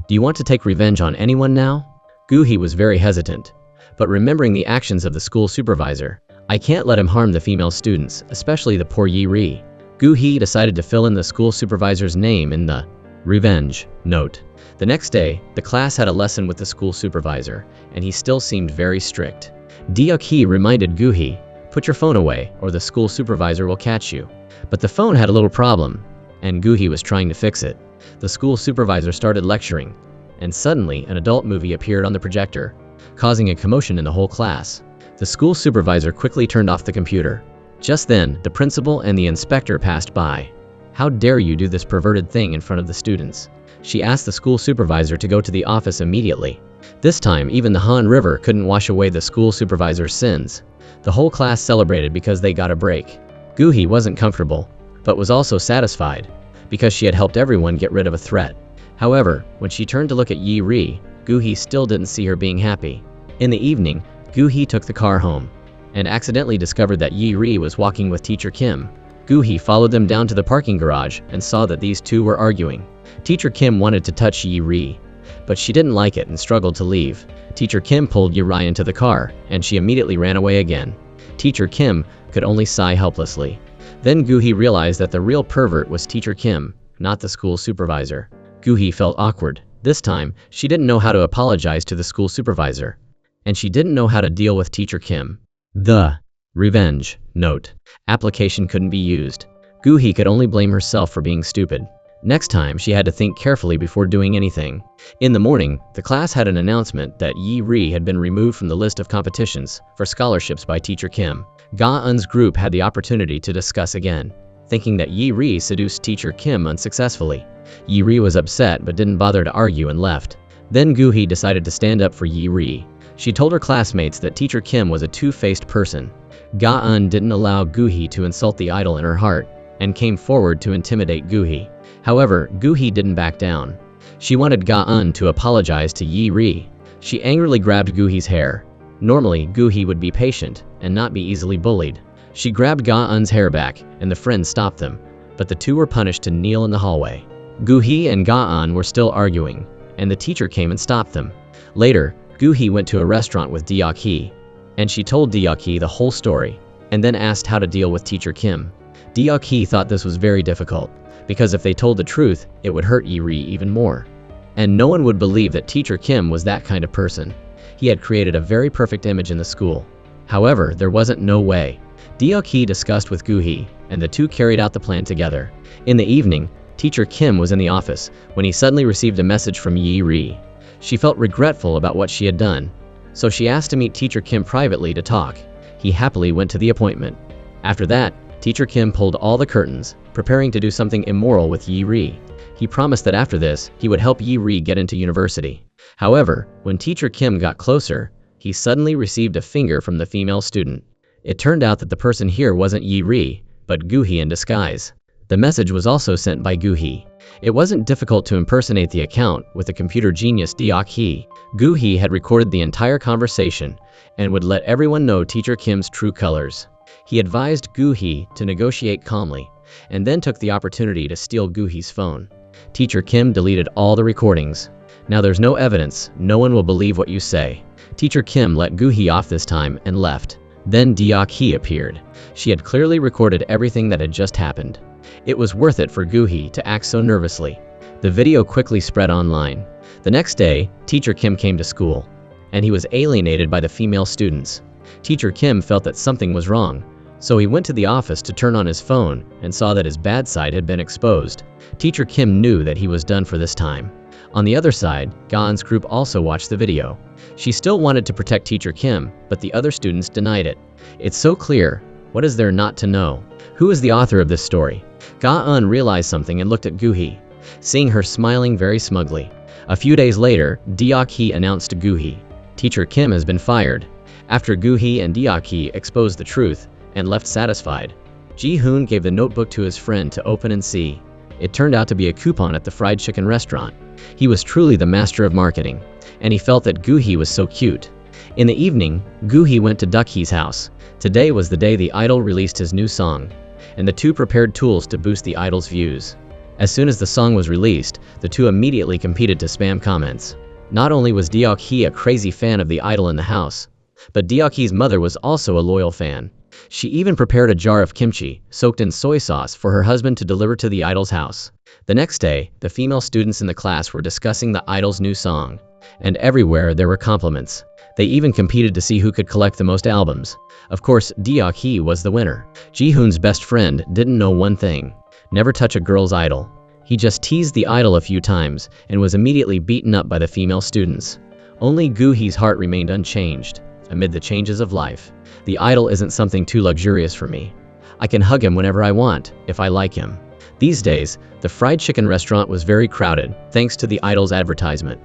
Do you want to take revenge on anyone now? Gu-hee was very hesitant, but remembering the actions of the school supervisor, I can't let him harm the female students, especially the poor Yi-ri. Gu-hee decided to fill in the school supervisor's name in the revenge note. The next day, the class had a lesson with the school supervisor, and he still seemed very strict. Deok-hee reminded Gu-hee, put your phone away or the school supervisor will catch you. But the phone had a little problem, and Gu-hee was trying to fix it. The school supervisor started lecturing, and suddenly an adult movie appeared on the projector, causing a commotion in the whole class. The school supervisor quickly turned off the computer. Just then, the principal and the inspector passed by. How dare you do this perverted thing in front of the students? She asked the school supervisor to go to the office immediately. This time, even the Han River couldn't wash away the school supervisor's sins. The whole class celebrated because they got a break. Gu-hee wasn't comfortable, but was also satisfied, because she had helped everyone get rid of a threat. However, when she turned to look at Yi-ri, Gu-hee still didn't see her being happy. In the evening, Gu-hee took the car home, and accidentally discovered that Yi-ri was walking with Teacher Kim. Gu-hee followed them down to the parking garage and saw that these two were arguing. Teacher Kim wanted to touch Yi-ri, but she didn't like it and struggled to leave. Teacher Kim pulled Yi-ri into the car, and she immediately ran away again. Teacher Kim could only sigh helplessly. Then Gu-hee realized that the real pervert was Teacher Kim, not the school supervisor. Gu-hee felt awkward. This time, she didn't know how to apologize to the school supervisor, and she didn't know how to deal with Teacher Kim. The revenge note application couldn't be used. Gu-hee could only blame herself for being stupid. Next time, she had to think carefully before doing anything. In the morning, the class had an announcement that Yi-ri had been removed from the list of competitions for scholarships by Teacher Kim. Ga-eun's group had the opportunity to discuss again, thinking that Yi-ri seduced Teacher Kim unsuccessfully. Yi-ri was upset but didn't bother to argue and left. Then Gu-hee decided to stand up for Yi-ri. She told her classmates that Teacher Kim was a two-faced person. Ga-eun didn't allow Gu-hee to insult the idol in her heart, and came forward to intimidate Gu-hee. However, Gu-hee didn't back down. She wanted Ga-eun to apologize to Yi-ri. She angrily grabbed Gu-hee's hair. Normally, Gu-hee would be patient and not be easily bullied. She grabbed Ga-eun's hair back, and the friends stopped them, but the two were punished to kneel in the hallway. Gu-hee and Ga-eun were still arguing, and the teacher came and stopped them. Later, Gu-hee went to a restaurant with Deok-hee, and she told Deok-hee the whole story, and then asked how to deal with Teacher Kim. Deok-hee thought this was very difficult, because if they told the truth, it would hurt Yi-ri even more. And no one would believe that Teacher Kim was that kind of person. He had created a very perfect image in the school. However, there wasn't no way. Deok-hee discussed with Gu-hee, and the two carried out the plan together. In the evening, Teacher Kim was in the office when he suddenly received a message from Yi-ri. She felt regretful about what she had done, so she asked to meet Teacher Kim privately to talk. He happily went to the appointment. After that, Teacher Kim pulled all the curtains, preparing to do something immoral with Yi-ri. He promised that after this, he would help Yi-ri get into university. However, when Teacher Kim got closer, he suddenly received a finger from the female student. It turned out that the person here wasn't Yi-ri, but Gu-hee in disguise. The message was also sent by Gu-hee. It wasn't difficult to impersonate the account with the computer genius Deok-hee. Gu-hee had recorded the entire conversation and would let everyone know Teacher Kim's true colors. He advised Gu-hee to negotiate calmly, and then took the opportunity to steal Gu-hee's phone. Teacher Kim deleted all the recordings. Now there's no evidence, no one will believe what you say. Teacher Kim let Gu-hee off this time and left. Then Deok-hee appeared. She had clearly recorded everything that had just happened. It was worth it for Gu-hee to act so nervously. The video quickly spread online. The next day, Teacher Kim came to school, and he was alienated by the female students. Teacher Kim felt that something was wrong, So he went to the office to turn on his phone and saw that his bad side had been exposed. Teacher Kim knew that he was done for this time. On the other side, Gan's group also watched the video. She still wanted to protect Teacher Kim, but the other students denied it. It's so clear. What is there not to know? Who is the author of this story? Ga-eun realized something and looked at Gu-hee, seeing her smiling very smugly. A few days later, Deok-hee announced to Gu-hee, Teacher Kim has been fired. After Gu-hee and Deok-hee exposed the truth and left satisfied, Ji-hoon gave the notebook to his friend to open and see. It turned out to be a coupon at the fried chicken restaurant. He was truly the master of marketing, and he felt that Gu-hee was so cute. In the evening, Gu-hee went to Duck-hee's house. Today was the day the idol released his new song, and the two prepared tools to boost the idol's views. As soon as the song was released, the two immediately competed to spam comments. Not only was Deok-hee a crazy fan of the idol in the house, but Deok-hee's mother was also a loyal fan. She even prepared a jar of kimchi, soaked in soy sauce, for her husband to deliver to the idol's house. The next day, the female students in the class were discussing the idol's new song, and everywhere there were compliments. They even competed to see who could collect the most albums. Of course, Deok-hee was the winner. Ji-hoon's best friend didn't know one thing: never touch a girl's idol. He just teased the idol a few times and was immediately beaten up by the female students. Only Gu-hee's heart remained unchanged. Amid the changes of life, the idol isn't something too luxurious for me. I can hug him whenever I want, if I like him. These days, the fried chicken restaurant was very crowded, thanks to the idol's advertisement.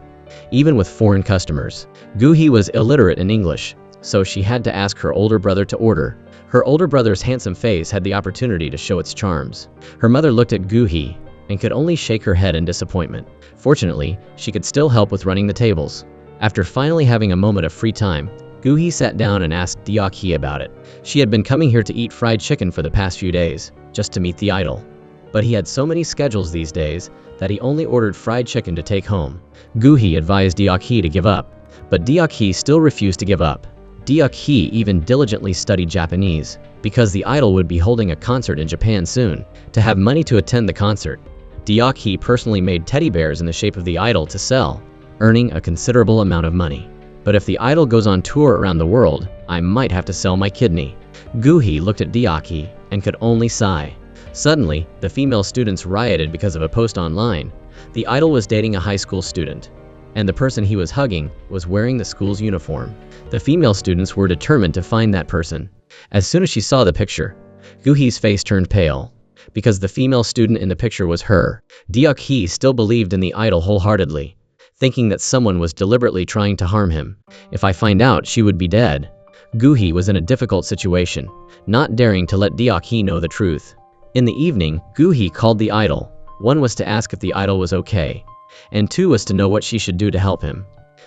Even with foreign customers, Gu-hee was illiterate in English, so she had to ask her older brother to order. Her older brother's handsome face had the opportunity to show its charms. Her mother looked at Gu-hee and could only shake her head in disappointment. Fortunately, she could still help with running the tables. After finally having a moment of free time, Gu-hee sat down and asked Deok-hee about it. She had been coming here to eat fried chicken for the past few days, just to meet the idol. But he had so many schedules these days that he only ordered fried chicken to take home. Gu-hee advised Deok-hee to give up, but Deok-hee still refused to give up. Deok-hee even diligently studied Japanese, because the idol would be holding a concert in Japan soon. To have money to attend the concert, Deok-hee personally made teddy bears in the shape of the idol to sell, earning a considerable amount of money. But if the idol goes on tour around the world, I might have to sell my kidney. Gu-hee looked at Deok-hee and could only sigh. Suddenly, the female students rioted because of a post online. The idol was dating a high school student, and the person he was hugging was wearing the school's uniform. The female students were determined to find that person. As soon as she saw the picture, Gu-hee's face turned pale, because the female student in the picture was her. Deok-hee still believed in the idol wholeheartedly, thinking that someone was deliberately trying to harm him. If I find out, she would be dead. Gu-hee was in a difficult situation, not daring to let Deok-hee know the truth. In the evening, Gu-hee called the idol. One was to ask if the idol was okay, and two was to know what she should do to help him.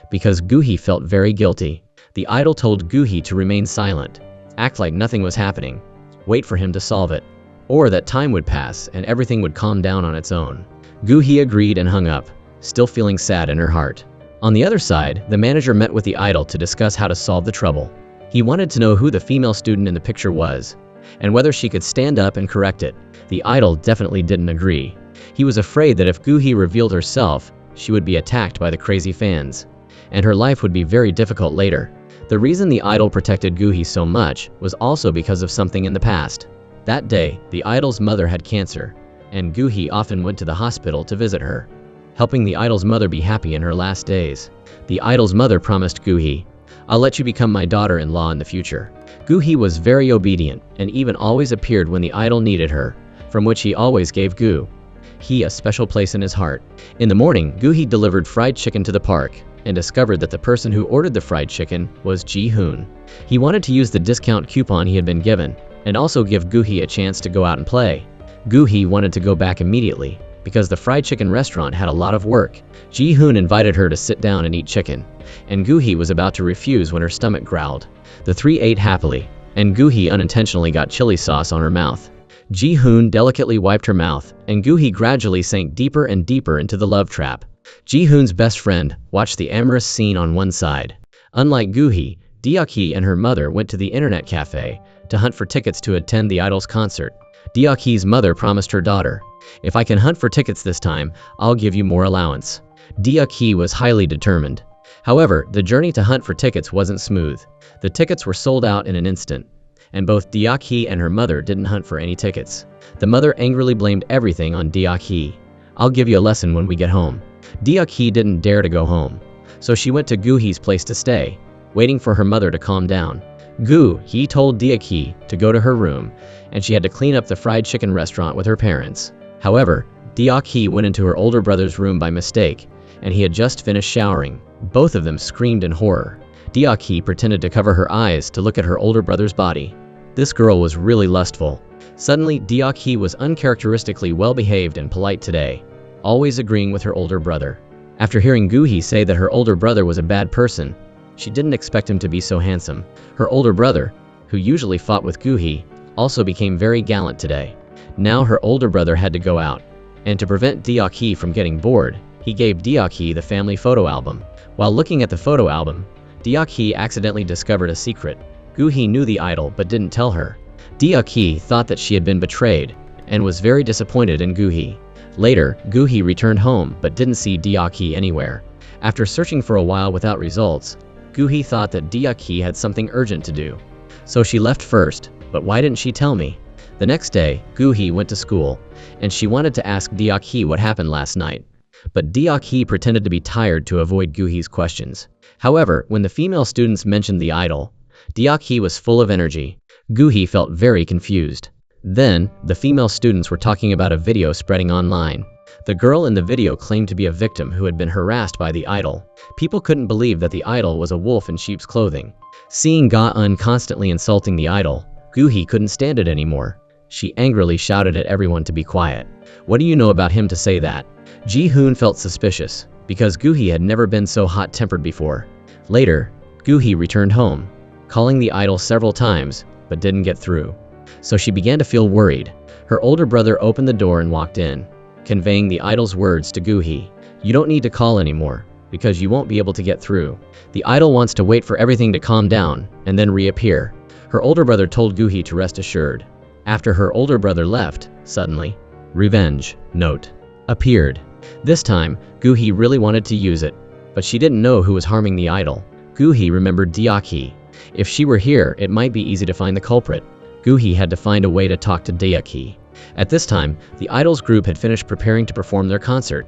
Because Gu-hee felt very guilty, the idol told Gu-hee to remain silent, act like nothing was happening, wait for him to solve it, or that time would pass and everything would calm down on its own. Gu-hee agreed and hung up, still feeling sad in her heart. On the other side, the manager met with the idol to discuss how to solve the trouble. He wanted to know who the female student in the picture was, and whether she could stand up and correct it. The idol definitely didn't agree. He was afraid that if Gu-hee revealed herself, she would be attacked by the crazy fans, and her life would be very difficult later. The reason the idol protected Gu-hee so much was also because of something in the past. That day, the idol's mother had cancer, and Gu-hee often went to the hospital to visit her, helping the idol's mother be happy in her last days. The idol's mother promised Gu-hee, "I'll let you become my daughter-in-law in the future." Gu-hee was very obedient and even always appeared when the idol needed her, from which he always gave Gu-hee a special place in his heart. In the morning, Gu-hee delivered fried chicken to the park and discovered that the person who ordered the fried chicken was Ji-hoon. He wanted to use the discount coupon he had been given and also give Gu-hee a chance to go out and play. Gu-hee wanted to go back immediately because the fried chicken restaurant had a lot of work. Ji-hoon invited her to sit down and eat chicken, and Gu-hee was about to refuse when her stomach growled. The three ate happily, and Gu-hee unintentionally got chili sauce on her mouth. Ji-hoon delicately wiped her mouth, and Gu-hee gradually sank deeper and deeper into the love trap. Ji-hoon's best friend watched the amorous scene on one side. Unlike Gu-hee, Deok-hee and her mother went to the internet cafe to hunt for tickets to attend the idol's concert. Deok-hee's mother promised her daughter, "If I can hunt for tickets this time, I'll give you more allowance." Deok-hee was highly determined. However, the journey to hunt for tickets wasn't smooth. The tickets were sold out in an instant, and both Deok-hee and her mother didn't hunt for any tickets. The mother angrily blamed everything on Deok-hee. "I'll give you a lesson when we get home." Deok-hee didn't dare to go home, so she went to Gu-hee's place to stay, waiting for her mother to calm down. Gu-hee told Deok-hee to go to her room, and she had to clean up the fried chicken restaurant with her parents. However, Deok-hee went into her older brother's room by mistake, and he had just finished showering. Both of them screamed in horror. Deok-hee pretended to cover her eyes to look at her older brother's body. This girl was really lustful. Suddenly, Deok-hee was uncharacteristically well-behaved and polite today, always agreeing with her older brother. After hearing Gu-hee say that her older brother was a bad person, she didn't expect him to be so handsome. Her older brother, who usually fought with Gu-hee, also became very gallant today. Now her older brother had to go out, and to prevent Deok-hee from getting bored, he gave Deok-hee the family photo album. While looking at the photo album, Deok-hee accidentally discovered a secret. Gu-hee knew the idol but didn't tell her. Deok-hee thought that she had been betrayed, and was very disappointed in Gu-hee. Later, Gu-hee returned home but didn't see Deok-hee anywhere. After searching for a while without results, Gu-hee thought that Deok-hee had something urgent to do. So she left first, but why didn't she tell me? The next day, Gu-hee went to school, and she wanted to ask Deok-hee what happened last night. But Deok-hee pretended to be tired to avoid Gu-hee's questions. However, when the female students mentioned the idol, Deok-hee was full of energy. Gu-hee felt very confused. Then, the female students were talking about a video spreading online. The girl in the video claimed to be a victim who had been harassed by the idol. People couldn't believe that the idol was a wolf in sheep's clothing. Seeing Ga-eun constantly insulting the idol, Gu-hee couldn't stand it anymore. She angrily shouted at everyone to be quiet. "What do you know about him to say that?" Ji-hoon felt suspicious, because Gu-hee had never been so hot-tempered before. Later, Gu-hee returned home, calling the idol several times, but didn't get through. So she began to feel worried. Her older brother opened the door and walked in, conveying the idol's words to Gu-hee. "You don't need to call anymore, because you won't be able to get through. The idol wants to wait for everything to calm down, and then reappear." Her older brother told Gu-hee to rest assured. After her older brother left, suddenly, revenge note appeared. This time, Gu-hee really wanted to use it, but she didn't know who was harming the idol. Gu-hee remembered Deok-hee. If she were here, it might be easy to find the culprit. Gu-hee had to find a way to talk to Deok-hee. At this time, the idol's group had finished preparing to perform their concert,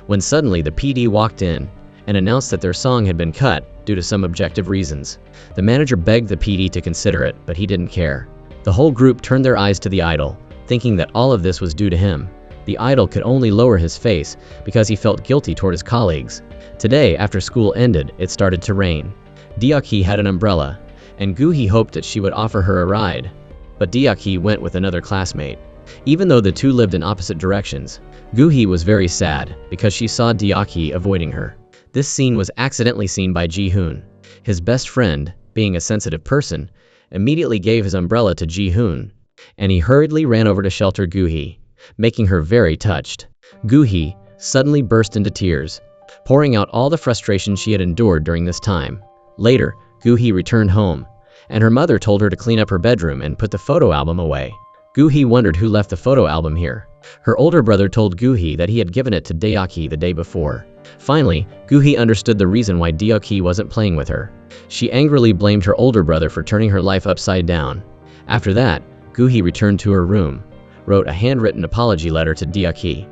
when suddenly the PD walked in and announced that their song had been cut due to some objective reasons. The manager begged the PD to consider it, but he didn't care. The whole group turned their eyes to the idol, thinking that all of this was due to him. The idol could only lower his face because he felt guilty toward his colleagues. Today, after school ended, it started to rain. Deok-hee had an umbrella, and Gu-hee hoped that she would offer her a ride. But Deok-hee went with another classmate. Even though the two lived in opposite directions, Gu-hee was very sad because she saw Deok-hee avoiding her. This scene was accidentally seen by Ji-hoon. His best friend, being a sensitive person, immediately gave his umbrella to Ji-hoon, and he hurriedly ran over to shelter Gu-hee, making her very touched. Gu-hee suddenly burst into tears, pouring out all the frustration she had endured during this time. Later, Gu-hee returned home, and her mother told her to clean up her bedroom and put the photo album away. Gu-hee wondered who left the photo album here. Her older brother told Gu-hee that he had given it to Deok-hee the day before. Finally, Gu-hee understood the reason why Deok-hee wasn't playing with her. She angrily blamed her older brother for turning her life upside down. After that, Gu-hee returned to her room, wrote a handwritten apology letter to Deok-hee,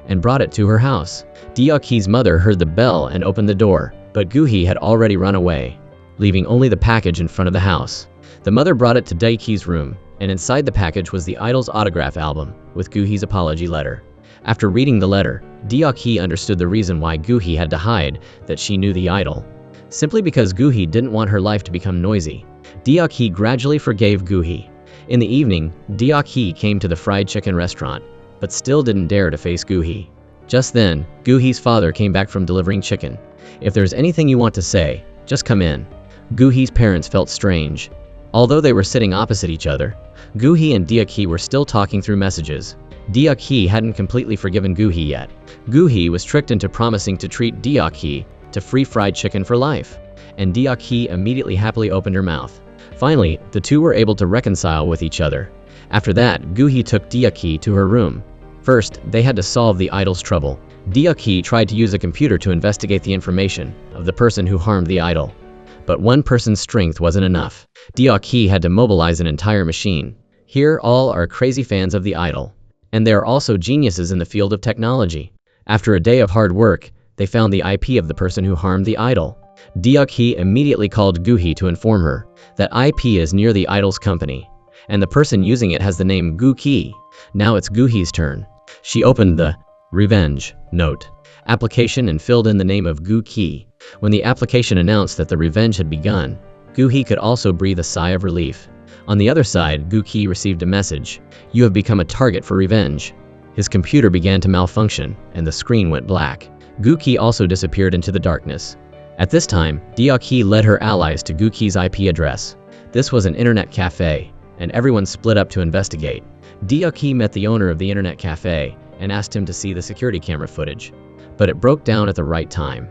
and brought it to her house. Deok-hee's mother heard the bell and opened the door, but Gu-hee had already run away, leaving only the package in front of the house. The mother brought it to Deok-hee's room, and inside the package was the idol's autograph album with Gu-hee's apology letter. After reading the letter, Deok-hee understood the reason why Gu-hee had to hide that she knew the idol. Simply because Gu-hee didn't want her life to become noisy. Deok-hee gradually forgave Gu-hee. In the evening, Deok-hee came to the fried chicken restaurant, but still didn't dare to face Gu-hee. Just then, Gu-hee's father came back from delivering chicken. "If there's anything you want to say, just come in." Gu-hee's parents felt strange. Although they were sitting opposite each other, Gu-hee and Deok-hee were still talking through messages. Deok-hee hadn't completely forgiven Gu-hee yet. Gu-hee was tricked into promising to treat Deok-hee to free fried chicken for life, and Deok-hee immediately happily opened her mouth. Finally, the two were able to reconcile with each other. After that, Gu-hee took Deok-hee to her room. First, they had to solve the idol's trouble. Deok-hee tried to use a computer to investigate the information of the person who harmed the idol. But one person's strength wasn't enough. Deok-hee had to mobilize an entire machine. Here all are crazy fans of the idol. And they are also geniuses in the field of technology. After a day of hard work, they found the IP of the person who harmed the idol. Deok-hee immediately called Gu-hee to inform her that IP is near the idol's company, and the person using it has the name Gu-ki. Now it's Gu-hee's turn. She opened the Revenge Note application and filled in the name of Gu-ki. When the application announced that the revenge had begun, Gu-hee could also breathe a sigh of relief. On the other side, Gu-ki received a message: "You have become a target for revenge." His computer began to malfunction, and the screen went black. Gu-ki also disappeared into the darkness. At this time, Deok-hee led her allies to Gu-ki's IP address. This was an internet cafe, and everyone split up to investigate. Deok-hee met the owner of the internet cafe and asked him to see the security camera footage. But it broke down at the right time.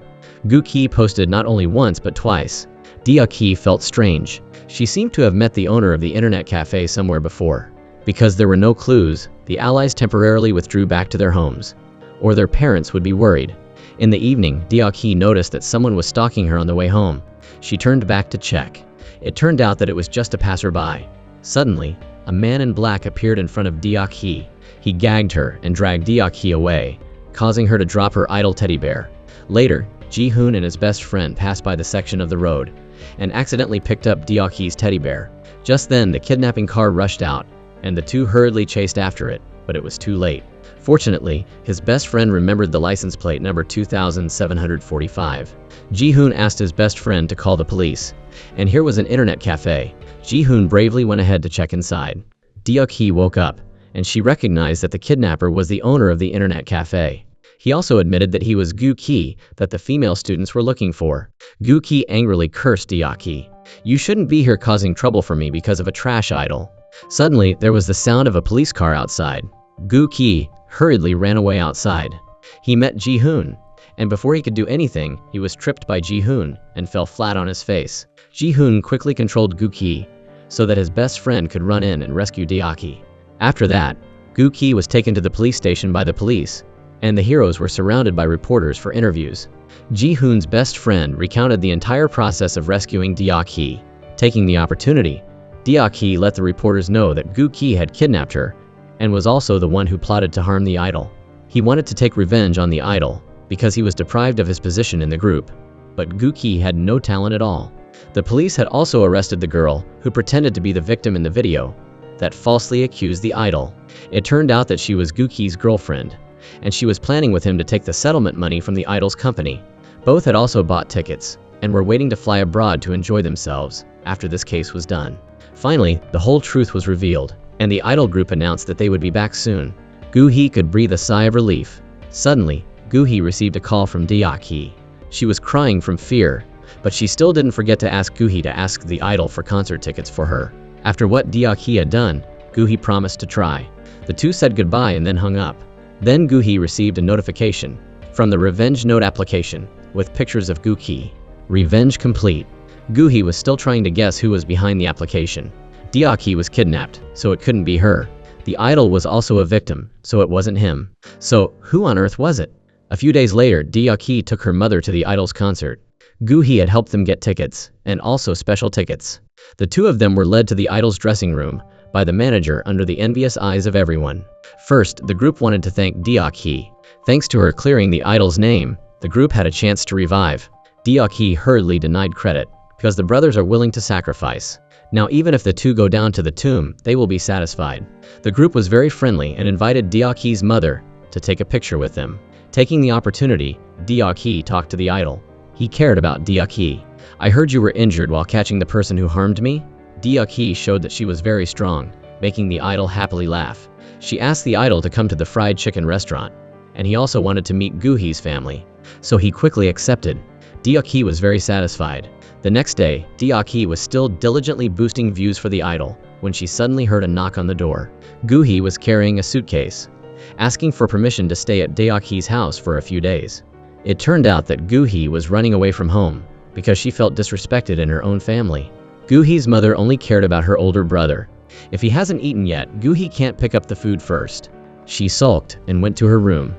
Gu-ki posted not only once but twice. Deok-hee felt strange. She seemed to have met the owner of the internet cafe somewhere before. Because there were no clues, the allies temporarily withdrew back to their homes, or their parents would be worried. In the evening, Deok-hee noticed that someone was stalking her on the way home. She turned back to check. It turned out that it was just a passerby. Suddenly, a man in black appeared in front of Deok-hee. He gagged her and dragged Deok-hee away, causing her to drop her idol teddy bear. Later, Ji-hoon and his best friend passed by the section of the road and accidentally picked up Deok-hee's teddy bear. Just then, the kidnapping car rushed out, and the two hurriedly chased after it, but it was too late. Fortunately, his best friend remembered the license plate number 2745. Ji-hoon asked his best friend to call the police, and here was an internet cafe. Ji-hoon bravely went ahead to check inside. Deok-hee woke up, and she recognized that the kidnapper was the owner of the internet cafe. He also admitted that he was Gu-ki that the female students were looking for. Gu-ki angrily cursed Deok-hee. "You shouldn't be here causing trouble for me because of a trash idol." Suddenly, there was the sound of a police car outside. Gu-ki hurriedly ran away outside. He met Ji-hoon, and before he could do anything, he was tripped by Ji-hoon and fell flat on his face. Ji-hoon quickly controlled Gu-ki so that his best friend could run in and rescue Deok-hee. After that, Gu-ki was taken to the police station by the police, and the heroes were surrounded by reporters for interviews. Ji-hoon's best friend recounted the entire process of rescuing Deok-hee. Taking the opportunity, Deok-hee let the reporters know that Gu-ki had kidnapped her and was also the one who plotted to harm the idol. He wanted to take revenge on the idol because he was deprived of his position in the group, but Gu-ki had no talent at all. The police had also arrested the girl who pretended to be the victim in the video that falsely accused the idol. It turned out that she was Gu-ki's girlfriend, and she was planning with him to take the settlement money from the idol's company. Both had also bought tickets and were waiting to fly abroad to enjoy themselves after this case was done. Finally, the whole truth was revealed, and the idol group announced that they would be back soon. Gu-hee could breathe a sigh of relief. Suddenly, Gu-hee received a call from Deok-hee. She was crying from fear, but she still didn't forget to ask Gu-hee to ask the idol for concert tickets for her. After what Deok-hee had done, Gu-hee promised to try. The two said goodbye and then hung up. Then Gu-hee received a notification from the Revenge Note application with pictures of Gu-hee. Revenge complete. Gu-hee was still trying to guess who was behind the application. Deok-hee was kidnapped, so it couldn't be her. The idol was also a victim, so it wasn't him. So, who on earth was it? A few days later, Deok-hee took her mother to the idol's concert. Gu-hee had helped them get tickets, and also special tickets. The two of them were led to the idol's dressing room by the manager under the envious eyes of everyone. First, the group wanted to thank Deok-hee. Thanks to her clearing the idol's name, the group had a chance to revive. Deok-hee hurriedly denied credit, because the brothers are willing to sacrifice. Now even if the two go down to the tomb, they will be satisfied. The group was very friendly and invited Deok-hee's mother to take a picture with them. Taking the opportunity, Deok-hee talked to the idol. He cared about Deok-hee. "I heard you were injured while catching the person who harmed me?" Deok-hee showed that she was very strong, making the idol happily laugh. She asked the idol to come to the fried chicken restaurant, and he also wanted to meet Gu-hee's family, so he quickly accepted. Deok-hee was very satisfied. The next day, Deok-hee was still diligently boosting views for the idol when she suddenly heard a knock on the door. Gu-hee was carrying a suitcase, asking for permission to stay at Deok-hee's house for a few days. It turned out that Gu-hee was running away from home because she felt disrespected in her own family. Gu-hee's mother only cared about her older brother. If he hasn't eaten yet, Gu-hee can't pick up the food first. She sulked and went to her room.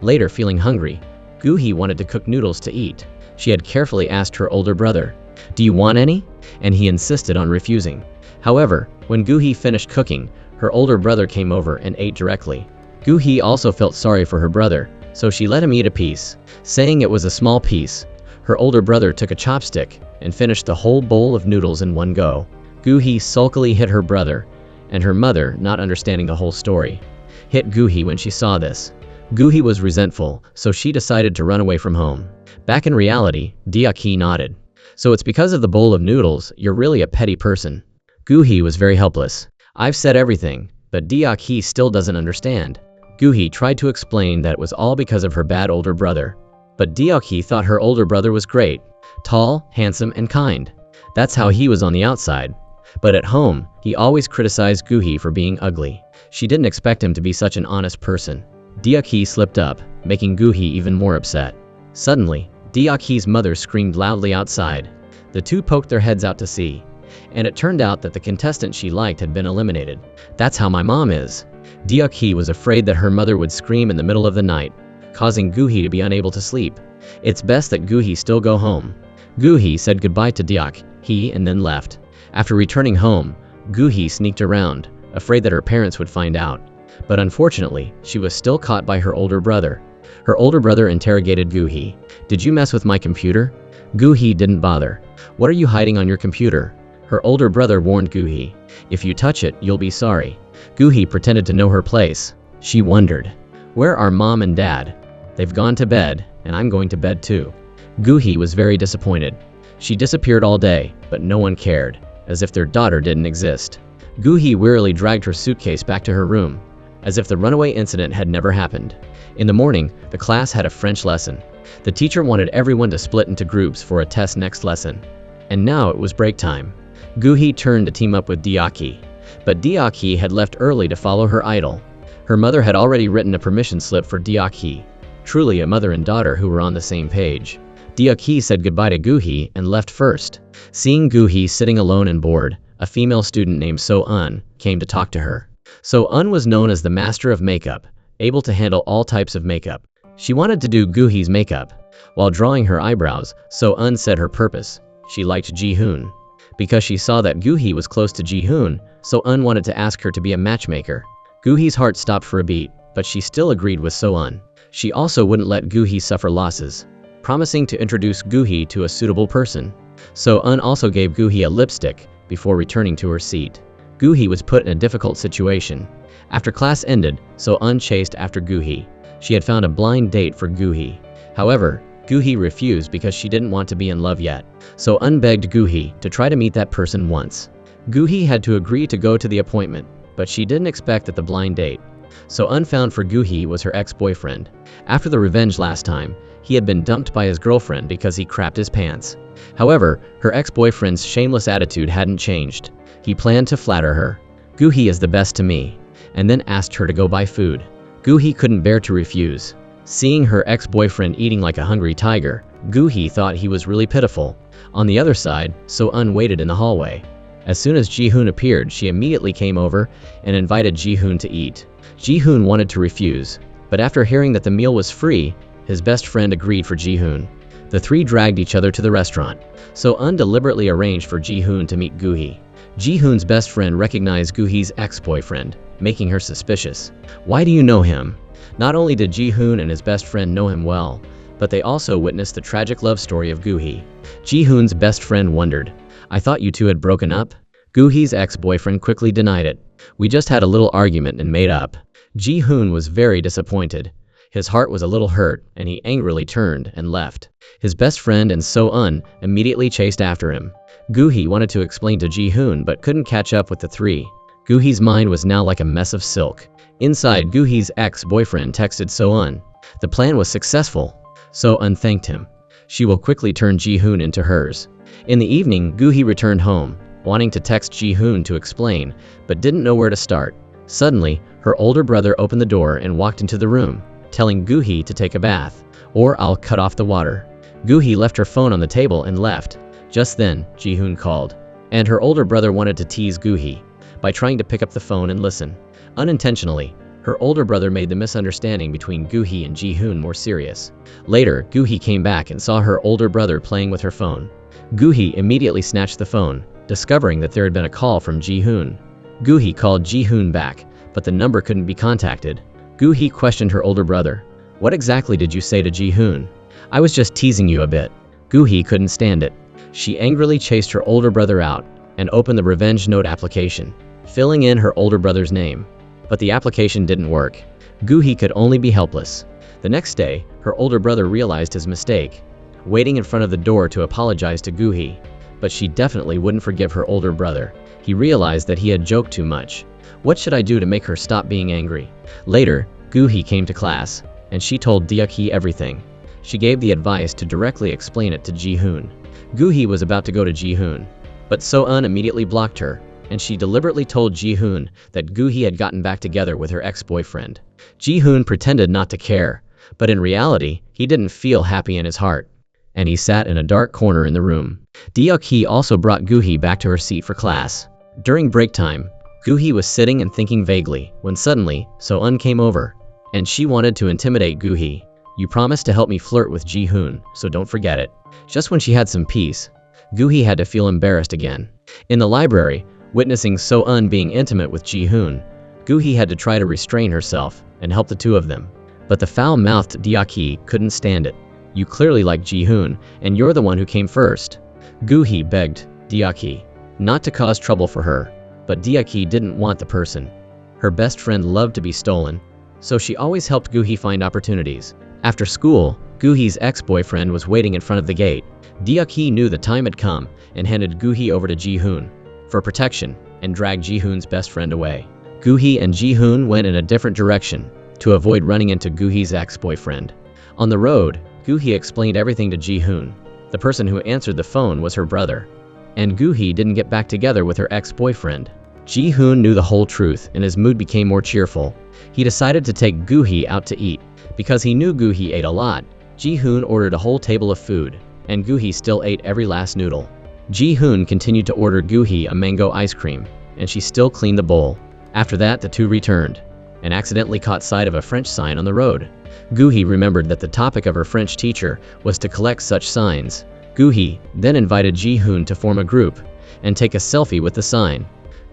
Later, feeling hungry, Gu-hee wanted to cook noodles to eat. She had carefully asked her older brother "Do you want any?" And he insisted on refusing. However, when Gu-hee finished cooking, her older brother came over and ate directly. Gu-hee also felt sorry for her brother, so she let him eat a piece, saying it was a small piece. Her older brother took a chopstick and finished the whole bowl of noodles in one go. Gu-hee sulkily hit her brother, and her mother, not understanding the whole story, hit Gu-hee when she saw this. Gu-hee was resentful, so she decided to run away from home. Back in reality, Deok-hee nodded. "So it's because of the bowl of noodles, you're really a petty person." Gu-hee was very helpless. "I've said everything, but Deok-hee still doesn't understand." Gu-hee tried to explain that it was all because of her bad older brother. But Deok-hee thought her older brother was great, tall, handsome, and kind. That's how he was on the outside. But at home, he always criticized Gu-hee for being ugly. She didn't expect him to be such an honest person. Deok-hee slipped up, making Gu-hee even more upset. Suddenly, Deok-hee's mother screamed loudly outside. The two poked their heads out to see, and it turned out that the contestant she liked had been eliminated. "That's how my mom is." Deok-hee was afraid that her mother would scream in the middle of the night, causing Gu-hee to be unable to sleep. It's best that Gu-hee still go home. Gu-hee said goodbye to Deok-hee and then left. After returning home, Gu-hee sneaked around, afraid that her parents would find out. But unfortunately, she was still caught by her older brother. Her older brother interrogated Gu-hee. "Did you mess with my computer?" Gu-hee didn't bother. "What are you hiding on your computer?" Her older brother warned Gu-hee. "If you touch it, you'll be sorry." Gu-hee pretended to know her place. She wondered, "Where are mom and dad? They've gone to bed, and I'm going to bed too." Gu-hee was very disappointed. She disappeared all day, but no one cared, as if their daughter didn't exist. Gu-hee wearily dragged her suitcase back to her room, as if the runaway incident had never happened. In the morning, the class had a French lesson. The teacher wanted everyone to split into groups for a test next lesson. And now it was break time. Gu-hee turned to team up with Deok-hee, but Deok-hee had left early to follow her idol. Her mother had already written a permission slip for Deok-hee. Truly a mother and daughter who were on the same page. Deok-hee said goodbye to Gu-hee and left first. Seeing Gu-hee sitting alone and bored, a female student named So-eun came to talk to her. So-eun was known as the master of makeup, able to handle all types of makeup. She wanted to do Gu-hee's makeup. While drawing her eyebrows, So-eun said her purpose. She liked Ji-hoon. Because she saw that Gu-hee was close to Ji-hoon, So-eun wanted to ask her to be a matchmaker. Gu-hee's heart stopped for a beat, but she still agreed with So-eun. She also wouldn't let Gu-hee suffer losses, promising to introduce Gu-hee to a suitable person. So-eun also gave Gu-hee a lipstick before returning to her seat. Gu-hee was put in a difficult situation. After class ended, So-eun chased after Gu-hee. She had found a blind date for Gu-hee. However, Gu-hee refused because she didn't want to be in love yet. So-eun begged Gu-hee to try to meet that person once. Gu-hee had to agree to go to the appointment, but she didn't expect that the blind date So-eun found for Gu-hee was her ex-boyfriend. After the revenge last time, he had been dumped by his girlfriend because he crapped his pants. However, her ex-boyfriend's shameless attitude hadn't changed. He planned to flatter her. "Gu-hee is the best to me," and then asked her to go buy food. Gu-hee couldn't bear to refuse. Seeing her ex-boyfriend eating like a hungry tiger, Gu-hee thought he was really pitiful. On the other side, So-eun waited in the hallway. As soon as Ji-hoon appeared, she immediately came over and invited Ji-hoon to eat. Ji-hoon wanted to refuse, but after hearing that the meal was free, his best friend agreed for Ji-hoon. The three dragged each other to the restaurant. So-eun deliberately arranged for Ji-hoon to meet Gu-hee. Ji-hoon's best friend recognized Gu-hee's ex-boyfriend, making her suspicious. "Why do you know him?" Not only did Ji-hoon and his best friend know him well, but they also witnessed the tragic love story of Gu-hee. Ji-hoon's best friend wondered, "I thought you two had broken up?" Gu-hee's ex-boyfriend quickly denied it. "We just had a little argument and made up." Ji-hoon was very disappointed. His heart was a little hurt, and he angrily turned and left. His best friend and So-eun immediately chased after him. Gu-hee wanted to explain to Ji-hoon but couldn't catch up with the three. Gu-hee's mind was now like a mess of silk. Inside, Gu-hee's ex-boyfriend texted So-eun. The plan was successful. So-eun thanked him. She will quickly turn Ji-hoon into hers. In the evening, Gu-hee returned home, wanting to text Ji-hoon to explain, but didn't know where to start. Suddenly, her older brother opened the door and walked into the room, telling Gu-hee to take a bath, or I'll cut off the water. Gu-hee left her phone on the table and left. Just then, Ji-hoon called, and her older brother wanted to tease Gu-hee by trying to pick up the phone and listen. Unintentionally, her older brother made the misunderstanding between Gu-hee and Ji-hoon more serious. Later, Gu-hee came back and saw her older brother playing with her phone. Gu-hee immediately snatched the phone, discovering that there had been a call from Ji-hoon. Gu-hee called Ji-hoon back, but the number couldn't be contacted. Gu-hee questioned her older brother. "What exactly did you say to Ji-hoon?" "I was just teasing you a bit." Gu-hee couldn't stand it. She angrily chased her older brother out and opened the revenge note application, filling in her older brother's name. But the application didn't work. Gu-hee could only be helpless. The next day, her older brother realized his mistake, waiting in front of the door to apologize to Gu-hee. But she definitely wouldn't forgive her older brother. He realized that he had joked too much. What should I do to make her stop being angry? Later, Gu-hee came to class, and she told Deok-hee everything. She gave the advice to directly explain it to Ji-hoon. Gu-hee was about to go to Ji-hoon, but So-eun immediately blocked her, and she deliberately told Ji-hoon that Gu-hee had gotten back together with her ex-boyfriend. Ji-hoon pretended not to care, but in reality, he didn't feel happy in his heart, and he sat in a dark corner in the room. Deok-hee also brought Gu-hee back to her seat for class. During break time, Gu-hee was sitting and thinking vaguely when suddenly So-eun came over, and she wanted to intimidate Gu-hee. "You promised to help me flirt with Ji-hoon, so don't forget it." Just when she had some peace, Gu-hee had to feel embarrassed again. In the library, witnessing So-eun being intimate with Ji-hoon, Gu-hee had to try to restrain herself and help the two of them. But the foul-mouthed Deok-hee couldn't stand it. "You clearly like Ji-hoon, and you're the one who came first." Gu-hee begged Deok-hee not to cause trouble for her, but Deok-hee didn't want the person. Her best friend loved to be stolen, so she always helped Gu-hee find opportunities. After school, Gu-hee's ex-boyfriend was waiting in front of the gate. Deok-hee knew the time had come and handed Gu-hee over to Ji-hoon for protection and dragged Ji-hoon's best friend away. Gu-hee and Ji-hoon went in a different direction to avoid running into Gu-hee's ex-boyfriend. On the road, Gu-hee explained everything to Ji-hoon. The person who answered the phone was her brother, and Gu-hee didn't get back together with her ex-boyfriend. Ji-hoon knew the whole truth and his mood became more cheerful. He decided to take Gu-hee out to eat. Because he knew Gu-hee ate a lot, Ji-hoon ordered a whole table of food, and Gu-hee still ate every last noodle. Ji-hoon continued to order Gu-hee a mango ice cream, and she still cleaned the bowl. After that, the two returned, and accidentally caught sight of a French sign on the road. Gu-hee remembered that the topic of her French teacher was to collect such signs. Gu-hee then invited Ji-hoon to form a group and take a selfie with the sign.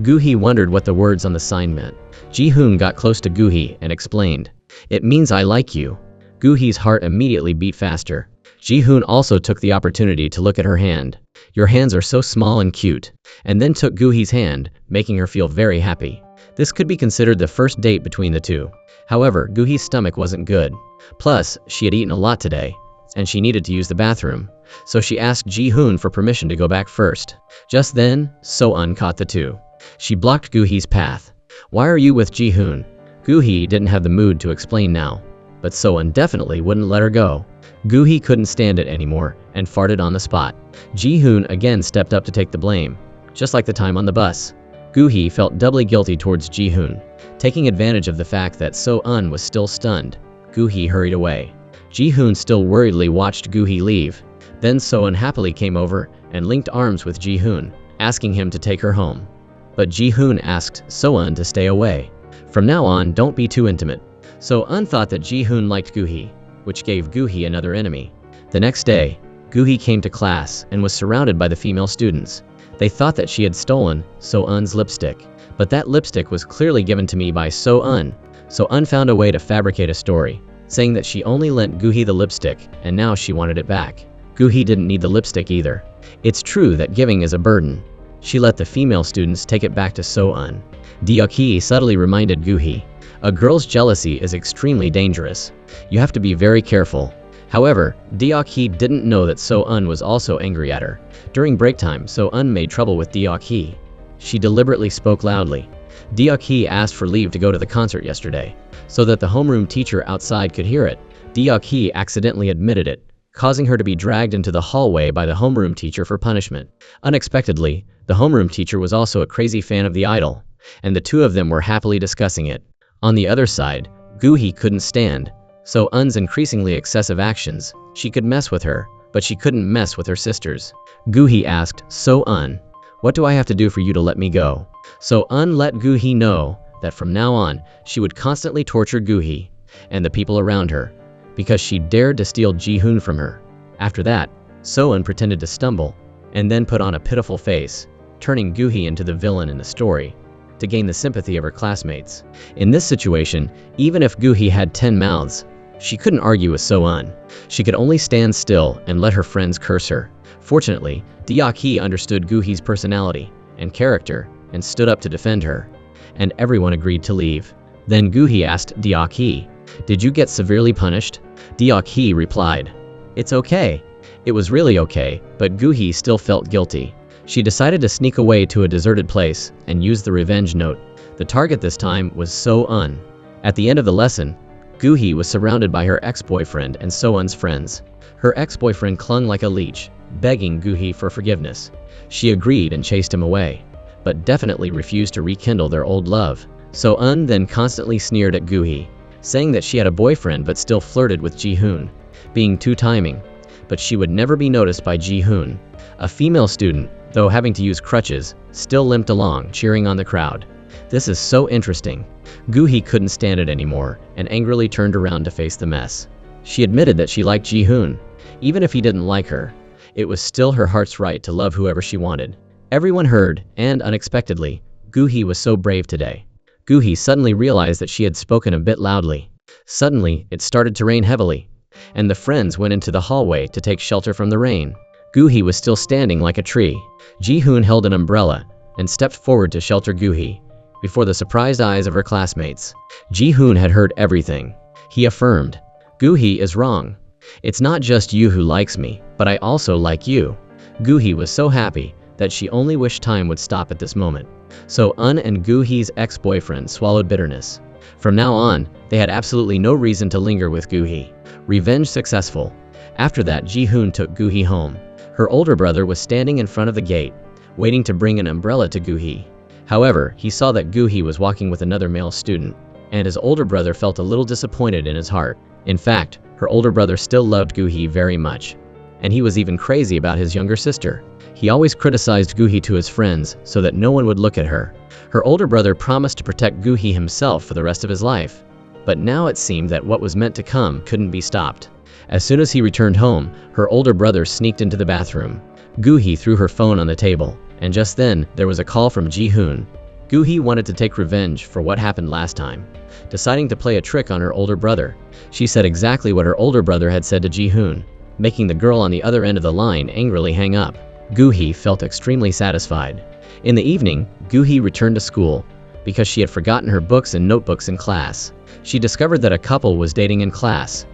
Gu-hee wondered what the words on the sign meant. Ji-hoon got close to Gu-hee and explained, "It means I like you." Gu-hee's heart immediately beat faster. Ji-hoon also took the opportunity to look at her hand. "Your hands are so small and cute," and then took Gu-hee's hand, making her feel very happy. This could be considered the first date between the two. However, Gu-hee's stomach wasn't good. Plus, she had eaten a lot today, and she needed to use the bathroom. So she asked Ji-hoon for permission to go back first. Just then, So-eun caught the two. She blocked Gu-hee's path. "Why are you with Ji-hoon?" Gu-hee didn't have the mood to explain now, but So-eun definitely wouldn't let her go. Gu-hee couldn't stand it anymore and farted on the spot. Ji-hoon again stepped up to take the blame, just like the time on the bus. Gu-hee felt doubly guilty towards Ji-hoon. Taking advantage of the fact that So-eun was still stunned, Gu-hee hurried away. Ji-hoon still worriedly watched Gu-hee leave. Then So-eun happily came over and linked arms with Ji-hoon, asking him to take her home. But Ji-hoon asked So-eun to stay away. From now on, don't be too intimate. So-eun thought that Ji-hoon liked Gu-hee, which gave Gu-hee another enemy. The next day, Gu-hee came to class and was surrounded by the female students. They thought that she had stolen So-eun's lipstick, but that lipstick was clearly given to me by So-eun. So-eun found a way to fabricate a story, saying that she only lent Gu-hee the lipstick and now she wanted it back. Gu-hee didn't need the lipstick either. It's true that giving is a burden. She let the female students take it back to So-eun. Deok-hee subtly reminded Gu-hee, "A girl's jealousy is extremely dangerous. You have to be very careful." However, Deok-hee didn't know that So-eun was also angry at her. During break time, So-eun made trouble with Deok-hee. She deliberately spoke loudly. Deok-hee asked for leave to go to the concert yesterday, so that the homeroom teacher outside could hear it. Deok-hee accidentally admitted it, causing her to be dragged into the hallway by the homeroom teacher for punishment. Unexpectedly, the homeroom teacher was also a crazy fan of the idol, and the two of them were happily discussing it. On the other side, Gu-hee couldn't stand So-eun's increasingly excessive actions. She could mess with her, but she couldn't mess with her sisters. Gu-hee asked So-eun, "What do I have to do for you to let me go?" So-eun let Gu-hee know that from now on, she would constantly torture Gu-hee and the people around her, because she dared to steal Ji-hoon from her. After that, So-eun pretended to stumble and then put on a pitiful face, turning Gu-hee into the villain in the story to gain the sympathy of her classmates. In this situation, even if Gu-hee had 10 mouths, she couldn't argue with So-eun. She could only stand still and let her friends curse her. Fortunately, Deok-hee understood Gu-hee's personality and character and stood up to defend her, and everyone agreed to leave. Then Gu-hee asked Deok-hee, "Did you get severely punished?" Deok-hee replied, "It's okay." It was really okay, but Gu-hee still felt guilty. She decided to sneak away to a deserted place and use the revenge note. The target this time was So-eun. At the end of the lesson, Gu-hee was surrounded by her ex-boyfriend and So-eun's friends. Her ex-boyfriend clung like a leech, begging Gu-hee for forgiveness. She agreed and chased him away, but definitely refused to rekindle their old love. So-eun then constantly sneered at Gu-hee, saying that she had a boyfriend but still flirted with Ji-hoon, being too timing. But she would never be noticed by Ji-hoon. A female student, though having to use crutches, still limped along, cheering on the crowd. This is so interesting. Gu-hee couldn't stand it anymore and angrily turned around to face the mess. She admitted that she liked Ji-hoon. Even if he didn't like her, it was still her heart's right to love whoever she wanted. Everyone heard, and unexpectedly, Gu-hee was so brave today. Gu-hee suddenly realized that she had spoken a bit loudly. Suddenly, it started to rain heavily, and the friends went into the hallway to take shelter from the rain. Gu-hee was still standing like a tree. Ji-hoon held an umbrella and stepped forward to shelter Gu-hee before the surprised eyes of her classmates. Ji-hoon had heard everything. He affirmed, "Gu-hee is wrong. It's not just you who likes me, but I also like you." Gu-hee was so happy that she only wished time would stop at this moment. So-eun and Gu-hee's ex-boyfriend swallowed bitterness. From now on, they had absolutely no reason to linger with Gu-hee. Revenge successful. After that, Ji-hoon took Gu-hee home. Her older brother was standing in front of the gate, waiting to bring an umbrella to Gu-hee. However, he saw that Gu-hee was walking with another male student, and his older brother felt a little disappointed in his heart. In fact, her older brother still loved Gu-hee very much, and he was even crazy about his younger sister. He always criticized Gu-hee to his friends so that no one would look at her. Her older brother promised to protect Gu-hee himself for the rest of his life. But now it seemed that what was meant to come couldn't be stopped. As soon as he returned home, her older brother sneaked into the bathroom. Gu-hee threw her phone on the table, and just then, there was a call from Ji-hoon. Gu-hee wanted to take revenge for what happened last time. Deciding to play a trick on her older brother, she said exactly what her older brother had said to Ji-hoon, making the girl on the other end of the line angrily hang up. Gu-hee felt extremely satisfied. In the evening, Gu-hee returned to school because she had forgotten her books and notebooks in class. She discovered that a couple was dating in class,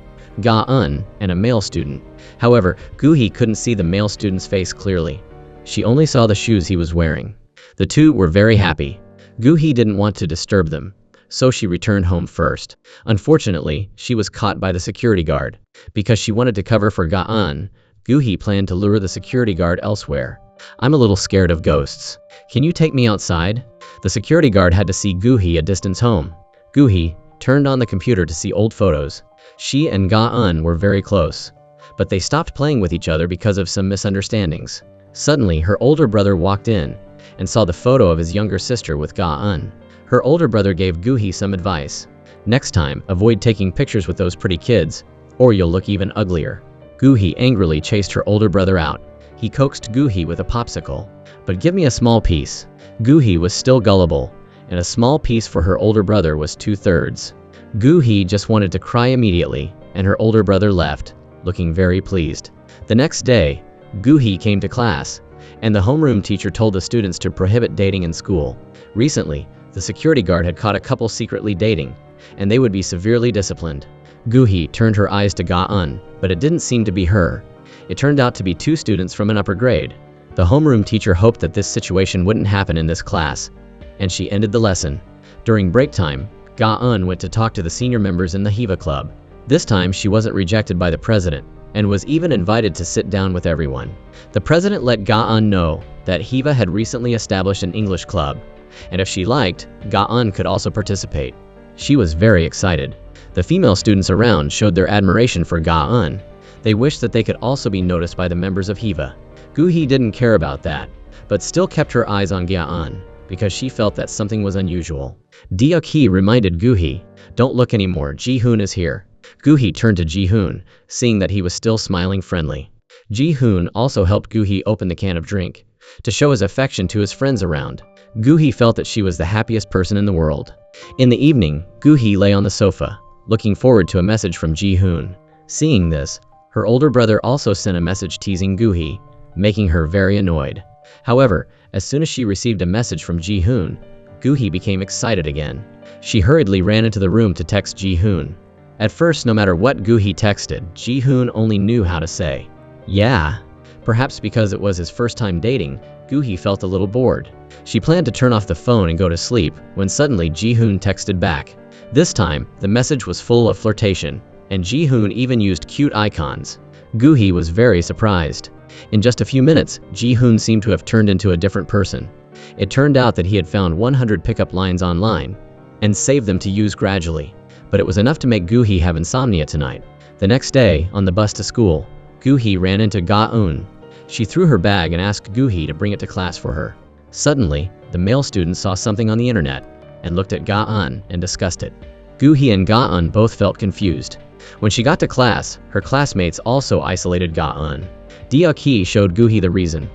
Ga-eun and a male student. However, Gu-hee couldn't see the male student's face clearly. She only saw the shoes he was wearing. The two were very happy. Gu-hee didn't want to disturb them, so she returned home first. Unfortunately, she was caught by the security guard. Because she wanted to cover for Ga-eun, Gu-hee planned to lure the security guard elsewhere. "I'm a little scared of ghosts. Can you take me outside?" The security guard had to see Gu-hee a distance home. Gu-hee turned on the computer to see old photos. She and Ga-eun were very close, but they stopped playing with each other because of some misunderstandings. Suddenly, her older brother walked in and saw the photo of his younger sister with Ga-eun. Her older brother gave Gu-hee some advice. "Next time, avoid taking pictures with those pretty kids, or you'll look even uglier." Gu-hee angrily chased her older brother out. He coaxed Gu-hee with a popsicle. "But give me a small piece." Gu-hee was still gullible, and a small piece for her older brother was 2/3. Gu-hee just wanted to cry immediately, and her older brother left, looking very pleased. The next day, Gu-hee came to class, and the homeroom teacher told the students to prohibit dating in school. Recently, the security guard had caught a couple secretly dating, and they would be severely disciplined. Gu-hee turned her eyes to Ga-eun, but it didn't seem to be her. It turned out to be two students from an upper grade. The homeroom teacher hoped that this situation wouldn't happen in this class, and she ended the lesson. During break time, Ga-eun went to talk to the senior members in the Hiva club. This time she wasn't rejected by the president, and was even invited to sit down with everyone. The president let Ga-eun know that Hiva had recently established an English club, and if she liked, Ga-eun could also participate. She was very excited. The female students around showed their admiration for Ga-eun. They wished that they could also be noticed by the members of Hiva. Gu-hee didn't care about that, but still kept her eyes on Ga-eun, because she felt that something was unusual. Deok-hee reminded Gu-hee, "Don't look anymore, Ji-hoon is here." Gu-hee turned to Ji-hoon, seeing that he was still smiling friendly. Ji-hoon also helped Gu-hee open the can of drink to show his affection to his friends around. Gu-hee felt that she was the happiest person in the world. In the evening, Gu-hee lay on the sofa, looking forward to a message from Ji-hoon. Seeing this, her older brother also sent a message teasing Gu-hee, making her very annoyed. However, as soon as she received a message from Ji-hoon, Gu-hee became excited again. She hurriedly ran into the room to text Ji-hoon. At first, no matter what Gu-hee texted, Ji-hoon only knew how to say, "Yeah." Perhaps because it was his first time dating, Gu-hee felt a little bored. She planned to turn off the phone and go to sleep when suddenly Ji-hoon texted back. This time, the message was full of flirtation, and Ji-hoon even used cute icons. Gu-hee was very surprised. In just a few minutes, Ji-hoon seemed to have turned into a different person. It turned out that he had found 100 pickup lines online and saved them to use gradually. But it was enough to make Gu-hee have insomnia tonight. The next day, on the bus to school, Gu-hee ran into Ga-eun. She threw her bag and asked Gu-hee to bring it to class for her. Suddenly, the male student saw something on the internet and looked at Ga-eun and discussed it. Gu-hee and Ga-eun both felt confused. When she got to class, her classmates also isolated Ga-eun. Deok-hee showed Gu-hee the reason.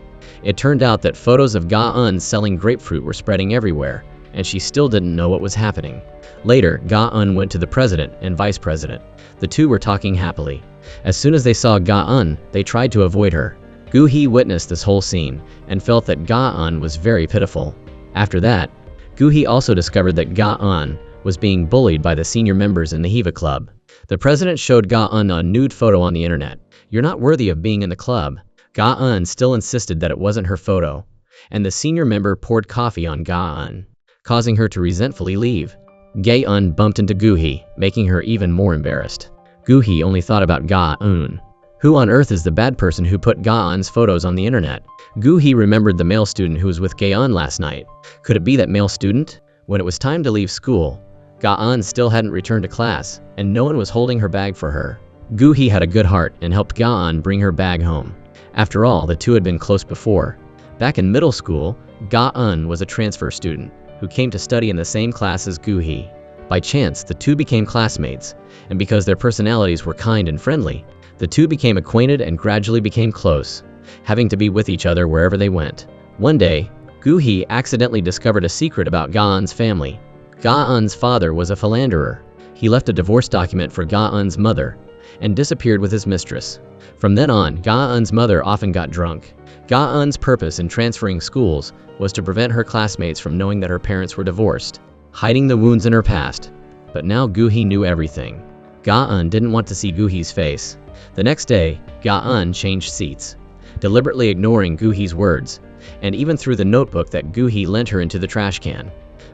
It turned out that photos of Ga-eun selling grapefruit were spreading everywhere, and she still didn't know what was happening. Later, Ga-eun went to the president and vice president. The two were talking happily. As soon as they saw Ga-eun, they tried to avoid her. Gu-hee witnessed this whole scene and felt that Ga-eun was very pitiful. After that, Gu-hee also discovered that Ga-eun was being bullied by the senior members in the Hiva club. The president showed Ga-eun a nude photo on the internet. "You're not worthy of being in the club." Ga-eun still insisted that it wasn't her photo, and the senior member poured coffee on Ga-eun, causing her to resentfully leave. Ga-eun bumped into Gu-hee, making her even more embarrassed. Gu-hee only thought about Ga-eun. Who on earth is the bad person who put Ga-eun's photos on the internet? Gu-hee remembered the male student who was with Ga-eun last night. Could it be that male student? When it was time to leave school, Ga-eun still hadn't returned to class, and no one was holding her bag for her. Gu-hee had a good heart and helped Ga-eun bring her bag home. After all, the two had been close before. Back in middle school, Ga-eun was a transfer student who came to study in the same class as Gu-hee. By chance, the two became classmates, and because their personalities were kind and friendly, the two became acquainted and gradually became close, having to be with each other wherever they went. One day, Gu-hee accidentally discovered a secret about Ga-eun's family. Ga-eun's father was a philanderer. He left a divorce document for Ga-eun's mother and disappeared with his mistress. From then on, Ga-eun's mother often got drunk. Ga-eun's purpose in transferring schools was to prevent her classmates from knowing that her parents were divorced, hiding the wounds in her past. But now Gu-hee knew everything. Ga-eun didn't want to see Gu-hee's face. The next day, Ga-eun changed seats, deliberately ignoring Gu-hee's words, and even threw the notebook that Gu-hee lent her into the trash can.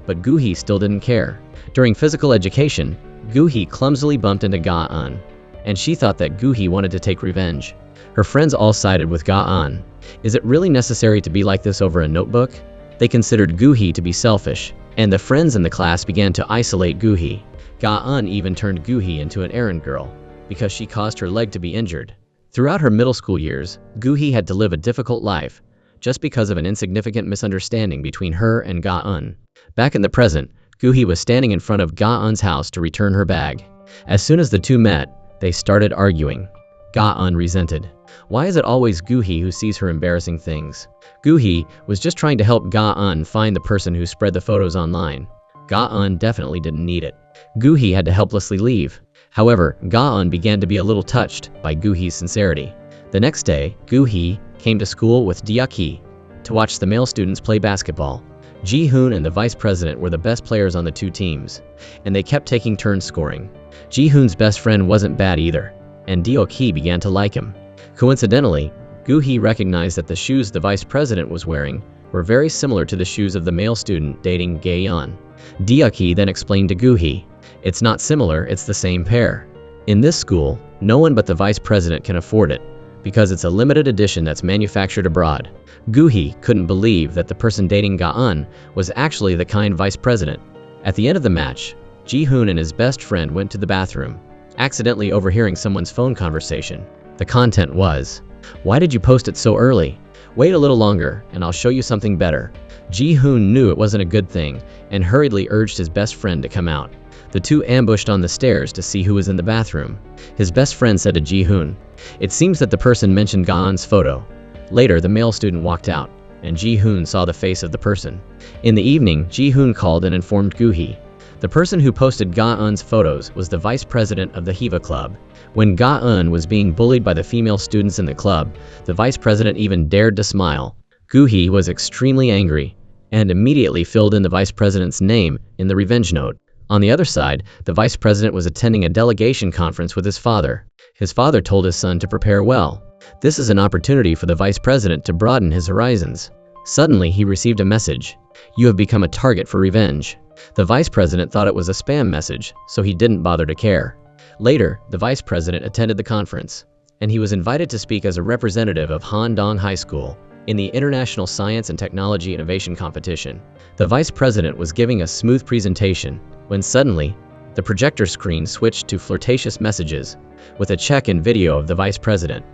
But Gu-hee still didn't care. During physical education, Gu-hee clumsily bumped into Ga-eun, and she thought that Gu-hee wanted to take revenge. Her friends all sided with Ga-eun. Is it really necessary to be like this over a notebook? They considered Gu-hee to be selfish, and the friends in the class began to isolate Gu-hee. Ga-eun even turned Gu-hee into an errand girl, because she caused her leg to be injured. Throughout her middle school years, Gu-hee had to live a difficult life, just because of an insignificant misunderstanding between her and Ga-eun. Back in the present, Gu-hee was standing in front of Ga-eun's house to return her bag. As soon as the two met, they started arguing. Ga-eun resented. Why is it always Gu-hee who sees her embarrassing things? Gu-hee was just trying to help Ga-eun find the person who spread the photos online. Ga-eun definitely didn't need it. Gu-hee had to helplessly leave. However, Ga-eun began to be a little touched by Gu-hee's sincerity. The next day, Gu-hee came to school with Deok-hee to watch the male students play basketball. Ji-hoon and the vice president were the best players on the two teams, and they kept taking turns scoring. Ji-hoon's best friend wasn't bad either, and Deok-hee began to like him. Coincidentally, Gu-hee recognized that the shoes the vice president was wearing were very similar to the shoes of the male student dating Ga-eun. Deok-hee then explained to Gu-hee, "It's not similar, it's the same pair. In this school, no one but the vice president can afford it, because it's a limited edition that's manufactured abroad." Gu-hee couldn't believe that the person dating Ga-eun was actually the kind vice president. At the end of the match, Ji-hoon and his best friend went to the bathroom, accidentally overhearing someone's phone conversation. The content was, "Why did you post it so early? Wait a little longer, and I'll show you something better." Ji-hoon knew it wasn't a good thing, and hurriedly urged his best friend to come out. The two ambushed on the stairs to see who was in the bathroom. His best friend said to Ji-hoon, "It seems that the person mentioned Ga-eun's photo." Later, the male student walked out, and Ji-hoon saw the face of the person. In the evening, Ji-hoon called and informed Gu-hee. The person who posted Ga-eun's photos was the vice president of the Hiva Club. When Ga-eun was being bullied by the female students in the club, the vice president even dared to smile. Gu-hee was extremely angry, and immediately filled in the vice president's name in the revenge note. On the other side, the vice president was attending a delegation conference with his father. His father told his son to prepare well. This is an opportunity for the vice president to broaden his horizons. Suddenly, he received a message. "You have become a target for revenge." The vice president thought it was a spam message, so he didn't bother to care. Later, the vice president attended the conference, and he was invited to speak as a representative of Handong High School in the International Science and Technology Innovation Competition. The vice president was giving a smooth presentation when suddenly, the projector screen switched to flirtatious messages with a check-in video of the vice president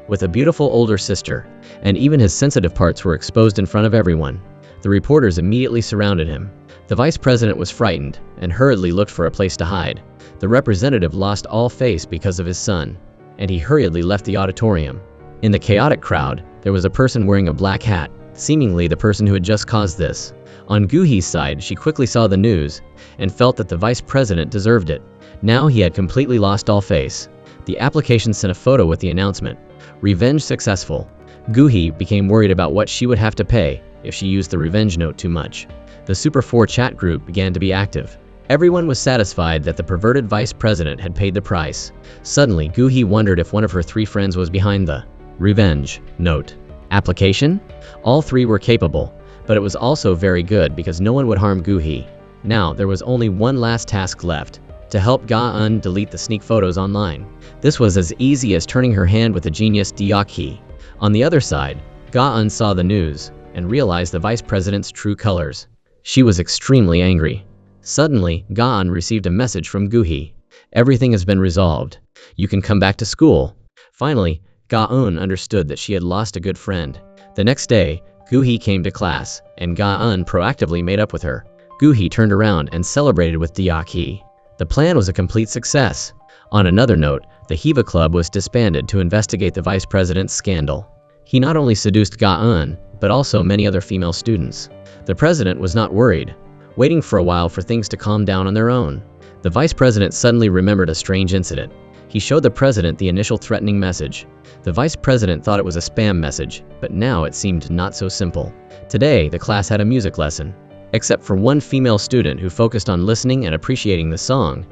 with a beautiful older sister, and even his sensitive parts were exposed in front of everyone. The reporters immediately surrounded him. The vice president was frightened and hurriedly looked for a place to hide. The representative lost all face because of his son, and he hurriedly left the auditorium. In the chaotic crowd, there was a person wearing a black hat, seemingly the person who had just caused this. On Gu-hee's side, she quickly saw the news and felt that the vice president deserved it. Now he had completely lost all face. The application sent a photo with the announcement, "Revenge successful." Gu-hee became worried about what she would have to pay if she used the revenge note too much. The Super 4 chat group began to be active. Everyone was satisfied that the perverted vice president had paid the price. Suddenly, Gu-hee wondered if one of her 3 friends was behind the revenge note application. All 3 were capable, but it was also very good because no one would harm Gu-hee. Now, there was only one last task left, to help Ga-eun delete the sneak photos online. This was as easy as turning her hand with the genius Deok-hee. On the other side, Ga-eun saw the news and realized the vice president's true colors. She was extremely angry. Suddenly, Ga-eun received a message from Gu-hee. "Everything has been resolved. You can come back to school." Finally, Ga-eun understood that she had lost a good friend. The next day, Gu-hee came to class, and Ga-eun proactively made up with her. Gu-hee turned around and celebrated with Deok-hee. The plan was a complete success. On another note, the Hiva Club was disbanded to investigate the vice president's scandal. He not only seduced Ga-eun, but also many other female students. The president was not worried, waiting for a while for things to calm down on their own. The vice president suddenly remembered a strange incident. He showed the president the initial threatening message. The vice president thought it was a spam message, but now it seemed not so simple. Today, the class had a music lesson. Except for one female student who focused on listening and appreciating the song.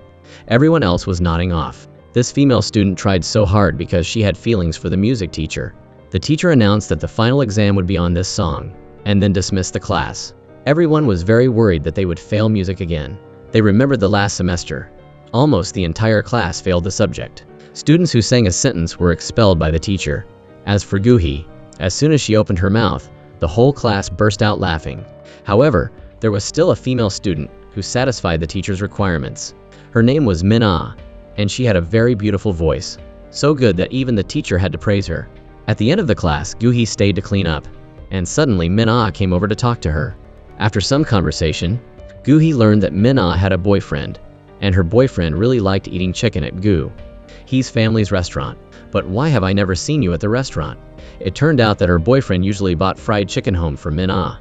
Everyone else was nodding off. This female student tried so hard because she had feelings for the music teacher. The teacher announced that the final exam would be on this song, and then dismissed the class. Everyone was very worried that they would fail music again. They remembered the last semester. Almost the entire class failed the subject. Students who sang a sentence were expelled by the teacher. As for Gu-hee, as soon as she opened her mouth, the whole class burst out laughing. However, there was still a female student who satisfied the teacher's requirements. Her name was Min-ah, and she had a very beautiful voice, so good that even the teacher had to praise her. At the end of the class, Gu-hee stayed to clean up, and suddenly Min-ah came over to talk to her. After some conversation, Gu-hee learned that Min-ah had a boyfriend, and her boyfriend really liked eating chicken at Gu-hee's family's restaurant. "But why have I never seen you at the restaurant?" It turned out that her boyfriend usually bought fried chicken home for Min-ah.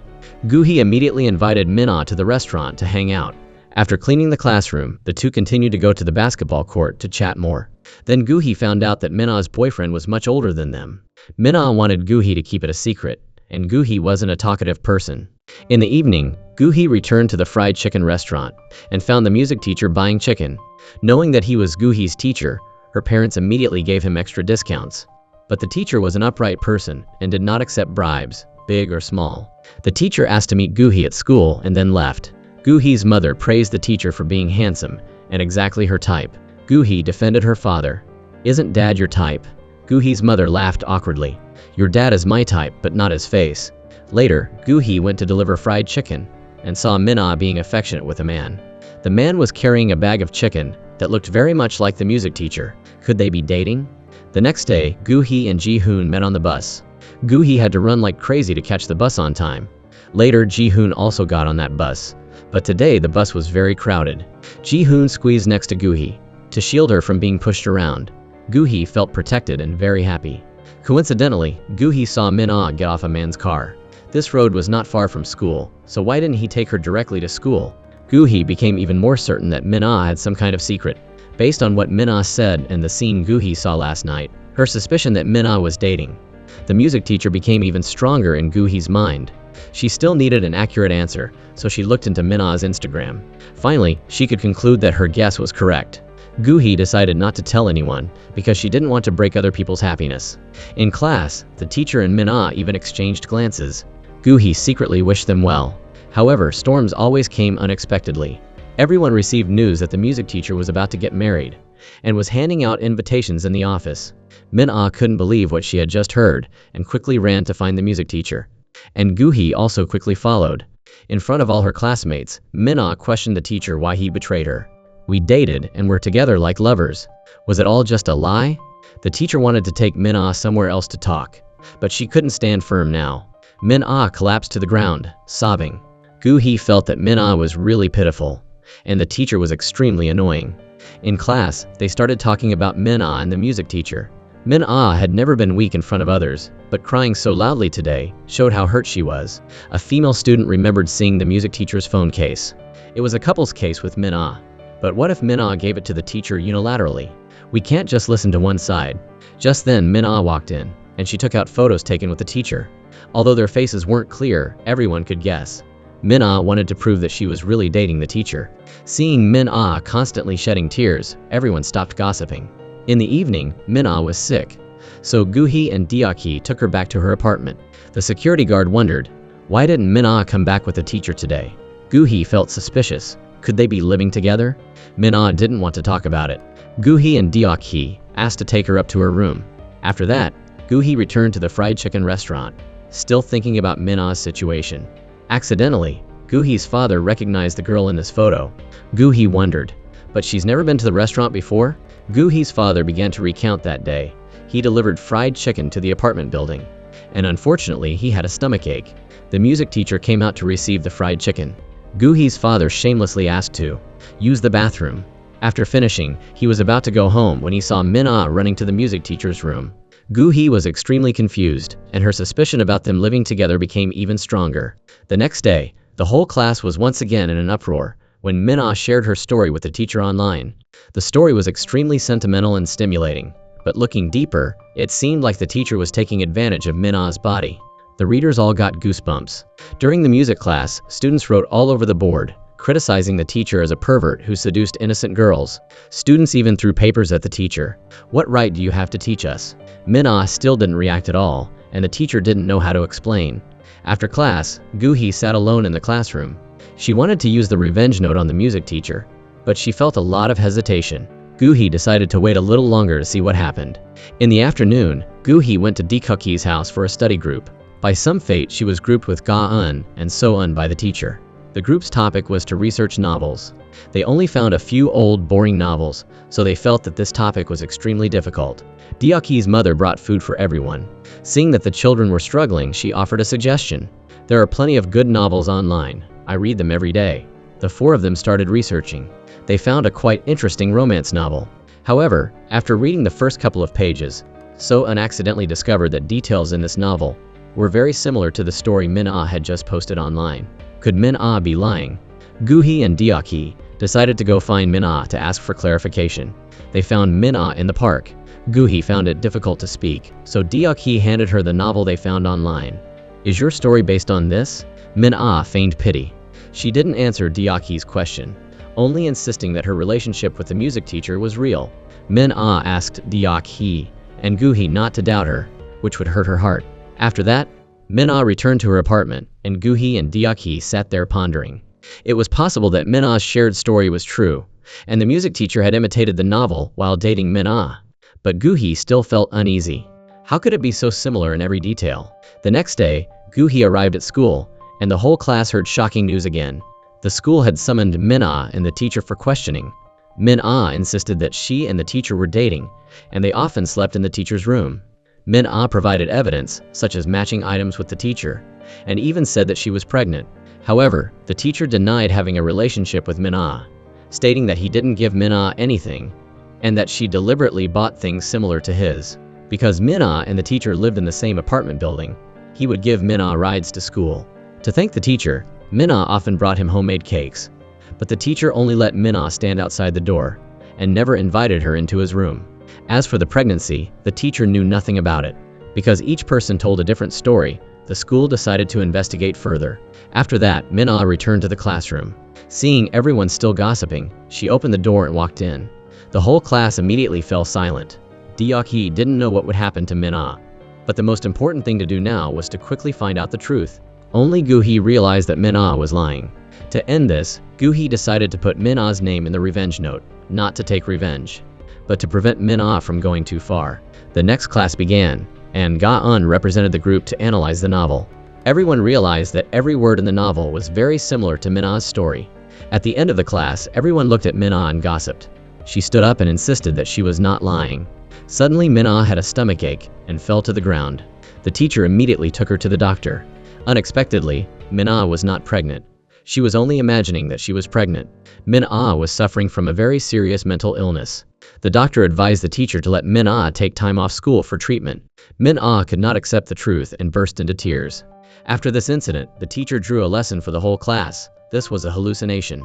Gu-hee immediately invited Min-ah to the restaurant to hang out. After cleaning the classroom, the two continued to go to the basketball court to chat more. Then Gu-hee found out that Min-ah's boyfriend was much older than them. Min-ah wanted Gu-hee to keep it a secret, and Gu-hee wasn't a talkative person. In the evening, Gu-hee returned to the fried chicken restaurant and found the music teacher buying chicken. Knowing that he was Gu-hee's teacher, her parents immediately gave him extra discounts. But the teacher was an upright person and did not accept bribes, big or small. The teacher asked to meet Gu-hee at school and then left. Gu-hee's mother praised the teacher for being handsome and exactly her type. Gu-hee defended her father. "Isn't dad your type?" Gu-hee's mother laughed awkwardly. "Your dad is my type, but not his face." Later, Gu-hee went to deliver fried chicken and saw Min-ah being affectionate with a man. The man was carrying a bag of chicken that looked very much like the music teacher. Could they be dating? The next day, Gu-hee and Ji-hoon met on the bus. Gu-hee had to run like crazy to catch the bus on time. Later, Ji-hoon also got on that bus. But today the bus was very crowded. Ji-hoon squeezed next to Gu-hee to shield her from being pushed around. Gu-hee felt protected and very happy. Coincidentally, Gu-hee saw Min-ah get off a man's car. This road was not far from school, so why didn't he take her directly to school? Gu-hee became even more certain that Min-ah had some kind of secret. Based on what Min-ah said and the scene Gu-hee saw last night, her suspicion that Min-ah was dating the music teacher became even stronger in Gu-hee's mind. She still needed an accurate answer, so she looked into Min-ah's Instagram. Finally, she could conclude that her guess was correct. Gu-hee decided not to tell anyone because she didn't want to break other people's happiness. In class, the teacher and Min-ah even exchanged glances. Gu-hee secretly wished them well. However, storms always came unexpectedly. Everyone received news that the music teacher was about to get married and was handing out invitations in the office. Min-ah couldn't believe what she had just heard and quickly ran to find the music teacher. And Gu-hee also quickly followed. In front of all her classmates, Min-ah questioned the teacher why he betrayed her. "We dated and were together like lovers. Was it all just a lie?" The teacher wanted to take Min-ah somewhere else to talk, but she couldn't stand firm now. Min-ah collapsed to the ground, sobbing. Gu-hee felt that Min-ah was really pitiful, and the teacher was extremely annoying. In class, they started talking about Min-ah and the music teacher. Min-ah had never been weak in front of others, but crying so loudly today showed how hurt she was. A female student remembered seeing the music teacher's phone case. It was a couple's case with Min-ah. But what if Min-ah gave it to the teacher unilaterally? We can't just listen to one side. Just then Min-ah walked in, and she took out photos taken with the teacher. Although their faces weren't clear, everyone could guess. Min-ah wanted to prove that she was really dating the teacher. Seeing Min-ah constantly shedding tears, everyone stopped gossiping. In the evening, Min-ah was sick, so Gu-hee and Deok-hee took her back to her apartment. The security guard wondered, why didn't Min-ah come back with the teacher today? Gu-hee felt suspicious. Could they be living together? Min-ah didn't want to talk about it. Gu-hee and Deok-hee asked to take her up to her room. After that, Gu-hee returned to the fried chicken restaurant, still thinking about Min-ah's situation. Accidentally, Gu-hee's father recognized the girl in this photo. Gu-hee wondered, but she's never been to the restaurant before? Gu-hee's father began to recount that day. He delivered fried chicken to the apartment building, and unfortunately he had a stomachache. The music teacher came out to receive the fried chicken. Gu-hee's father shamelessly asked to use the bathroom. After finishing, he was about to go home when he saw Min-ah running to the music teacher's room. Gu-hee was extremely confused, and her suspicion about them living together became even stronger. The next day, the whole class was once again in an uproar when Min-ah shared her story with the teacher online. The story was extremely sentimental and stimulating, but looking deeper, it seemed like the teacher was taking advantage of Min-ah's body. The readers all got goosebumps. During the music class, students wrote all over the board, criticizing the teacher as a pervert who seduced innocent girls. Students even threw papers at the teacher. What right do you have to teach us? Min-ah still didn't react at all, and the teacher didn't know how to explain. After class, Gu-hee sat alone in the classroom. She wanted to use the revenge note on the music teacher, but she felt a lot of hesitation. Gu-hee decided to wait a little longer to see what happened. In the afternoon, Gu-hee went to Deok-hee's house for a study group. By some fate, she was grouped with Ga-eun and So-eun by the teacher. The group's topic was to research novels. They only found a few old, boring novels, so they felt that this topic was extremely difficult. Deok-hee's mother brought food for everyone. Seeing that the children were struggling, she offered a suggestion. There are plenty of good novels online. I read them every day. The four of them started researching. They found a quite interesting romance novel. However, after reading the first couple of pages, So-eun accidentally discovered that details in this novel were very similar to the story Min-ah had just posted online. Could Min-ah be lying? Gu-hee and Deok-hee decided to go find Min-ah to ask for clarification. They found Min-ah in the park. Gu-hee found it difficult to speak, so Deok-hee handed her the novel they found online. Is your story based on this? Min-ah feigned pity. She didn't answer Deok-hee's question, only insisting that her relationship with the music teacher was real. Min-ah asked Deok-hee and Gu-hee not to doubt her, which would hurt her heart. After that, Min-ah returned to her apartment, and Gu-hee and Deok-hee sat there pondering. It was possible that Min-ah's shared story was true, and the music teacher had imitated the novel while dating Min-ah. But Gu-hee still felt uneasy. How could it be so similar in every detail? The next day, Gu-hee arrived at school, and the whole class heard shocking news again. The school had summoned Min-ah and the teacher for questioning. Min-ah insisted that she and the teacher were dating, and they often slept in the teacher's room. Min-ah provided evidence, such as matching items with the teacher, and even said that she was pregnant. However, the teacher denied having a relationship with Min-ah, stating that he didn't give Min-ah anything, and that she deliberately bought things similar to his. Because Min-ah and the teacher lived in the same apartment building, he would give Min-ah rides to school. To thank the teacher, Min-ah often brought him homemade cakes, but the teacher only let Min-ah stand outside the door, and never invited her into his room. As for the pregnancy, the teacher knew nothing about it. Because each person told a different story, the school decided to investigate further. After that, Min-ah returned to the classroom. Seeing everyone still gossiping, she opened the door and walked in. The whole class immediately fell silent. Deok-hee didn't know what would happen to Min-ah, but the most important thing to do now was to quickly find out the truth. Only Gu-hee realized that Min-ah was lying. To end this, Gu-hee decided to put Min-ah's name in the revenge note, not to take revenge, but to prevent Min-ah from going too far. The next class began, and Ga-eun represented the group to analyze the novel. Everyone realized that every word in the novel was very similar to Min-ah's story. At the end of the class, everyone looked at Min-ah and gossiped. She stood up and insisted that she was not lying. Suddenly, Min-ah had a stomachache and fell to the ground. The teacher immediately took her to the doctor. Unexpectedly, Min-ah was not pregnant. She was only imagining that she was pregnant. Min-ah was suffering from a very serious mental illness. The doctor advised the teacher to let Min-ah take time off school for treatment. Min-ah could not accept the truth and burst into tears. After this incident, the teacher drew a lesson for the whole class. This was a hallucination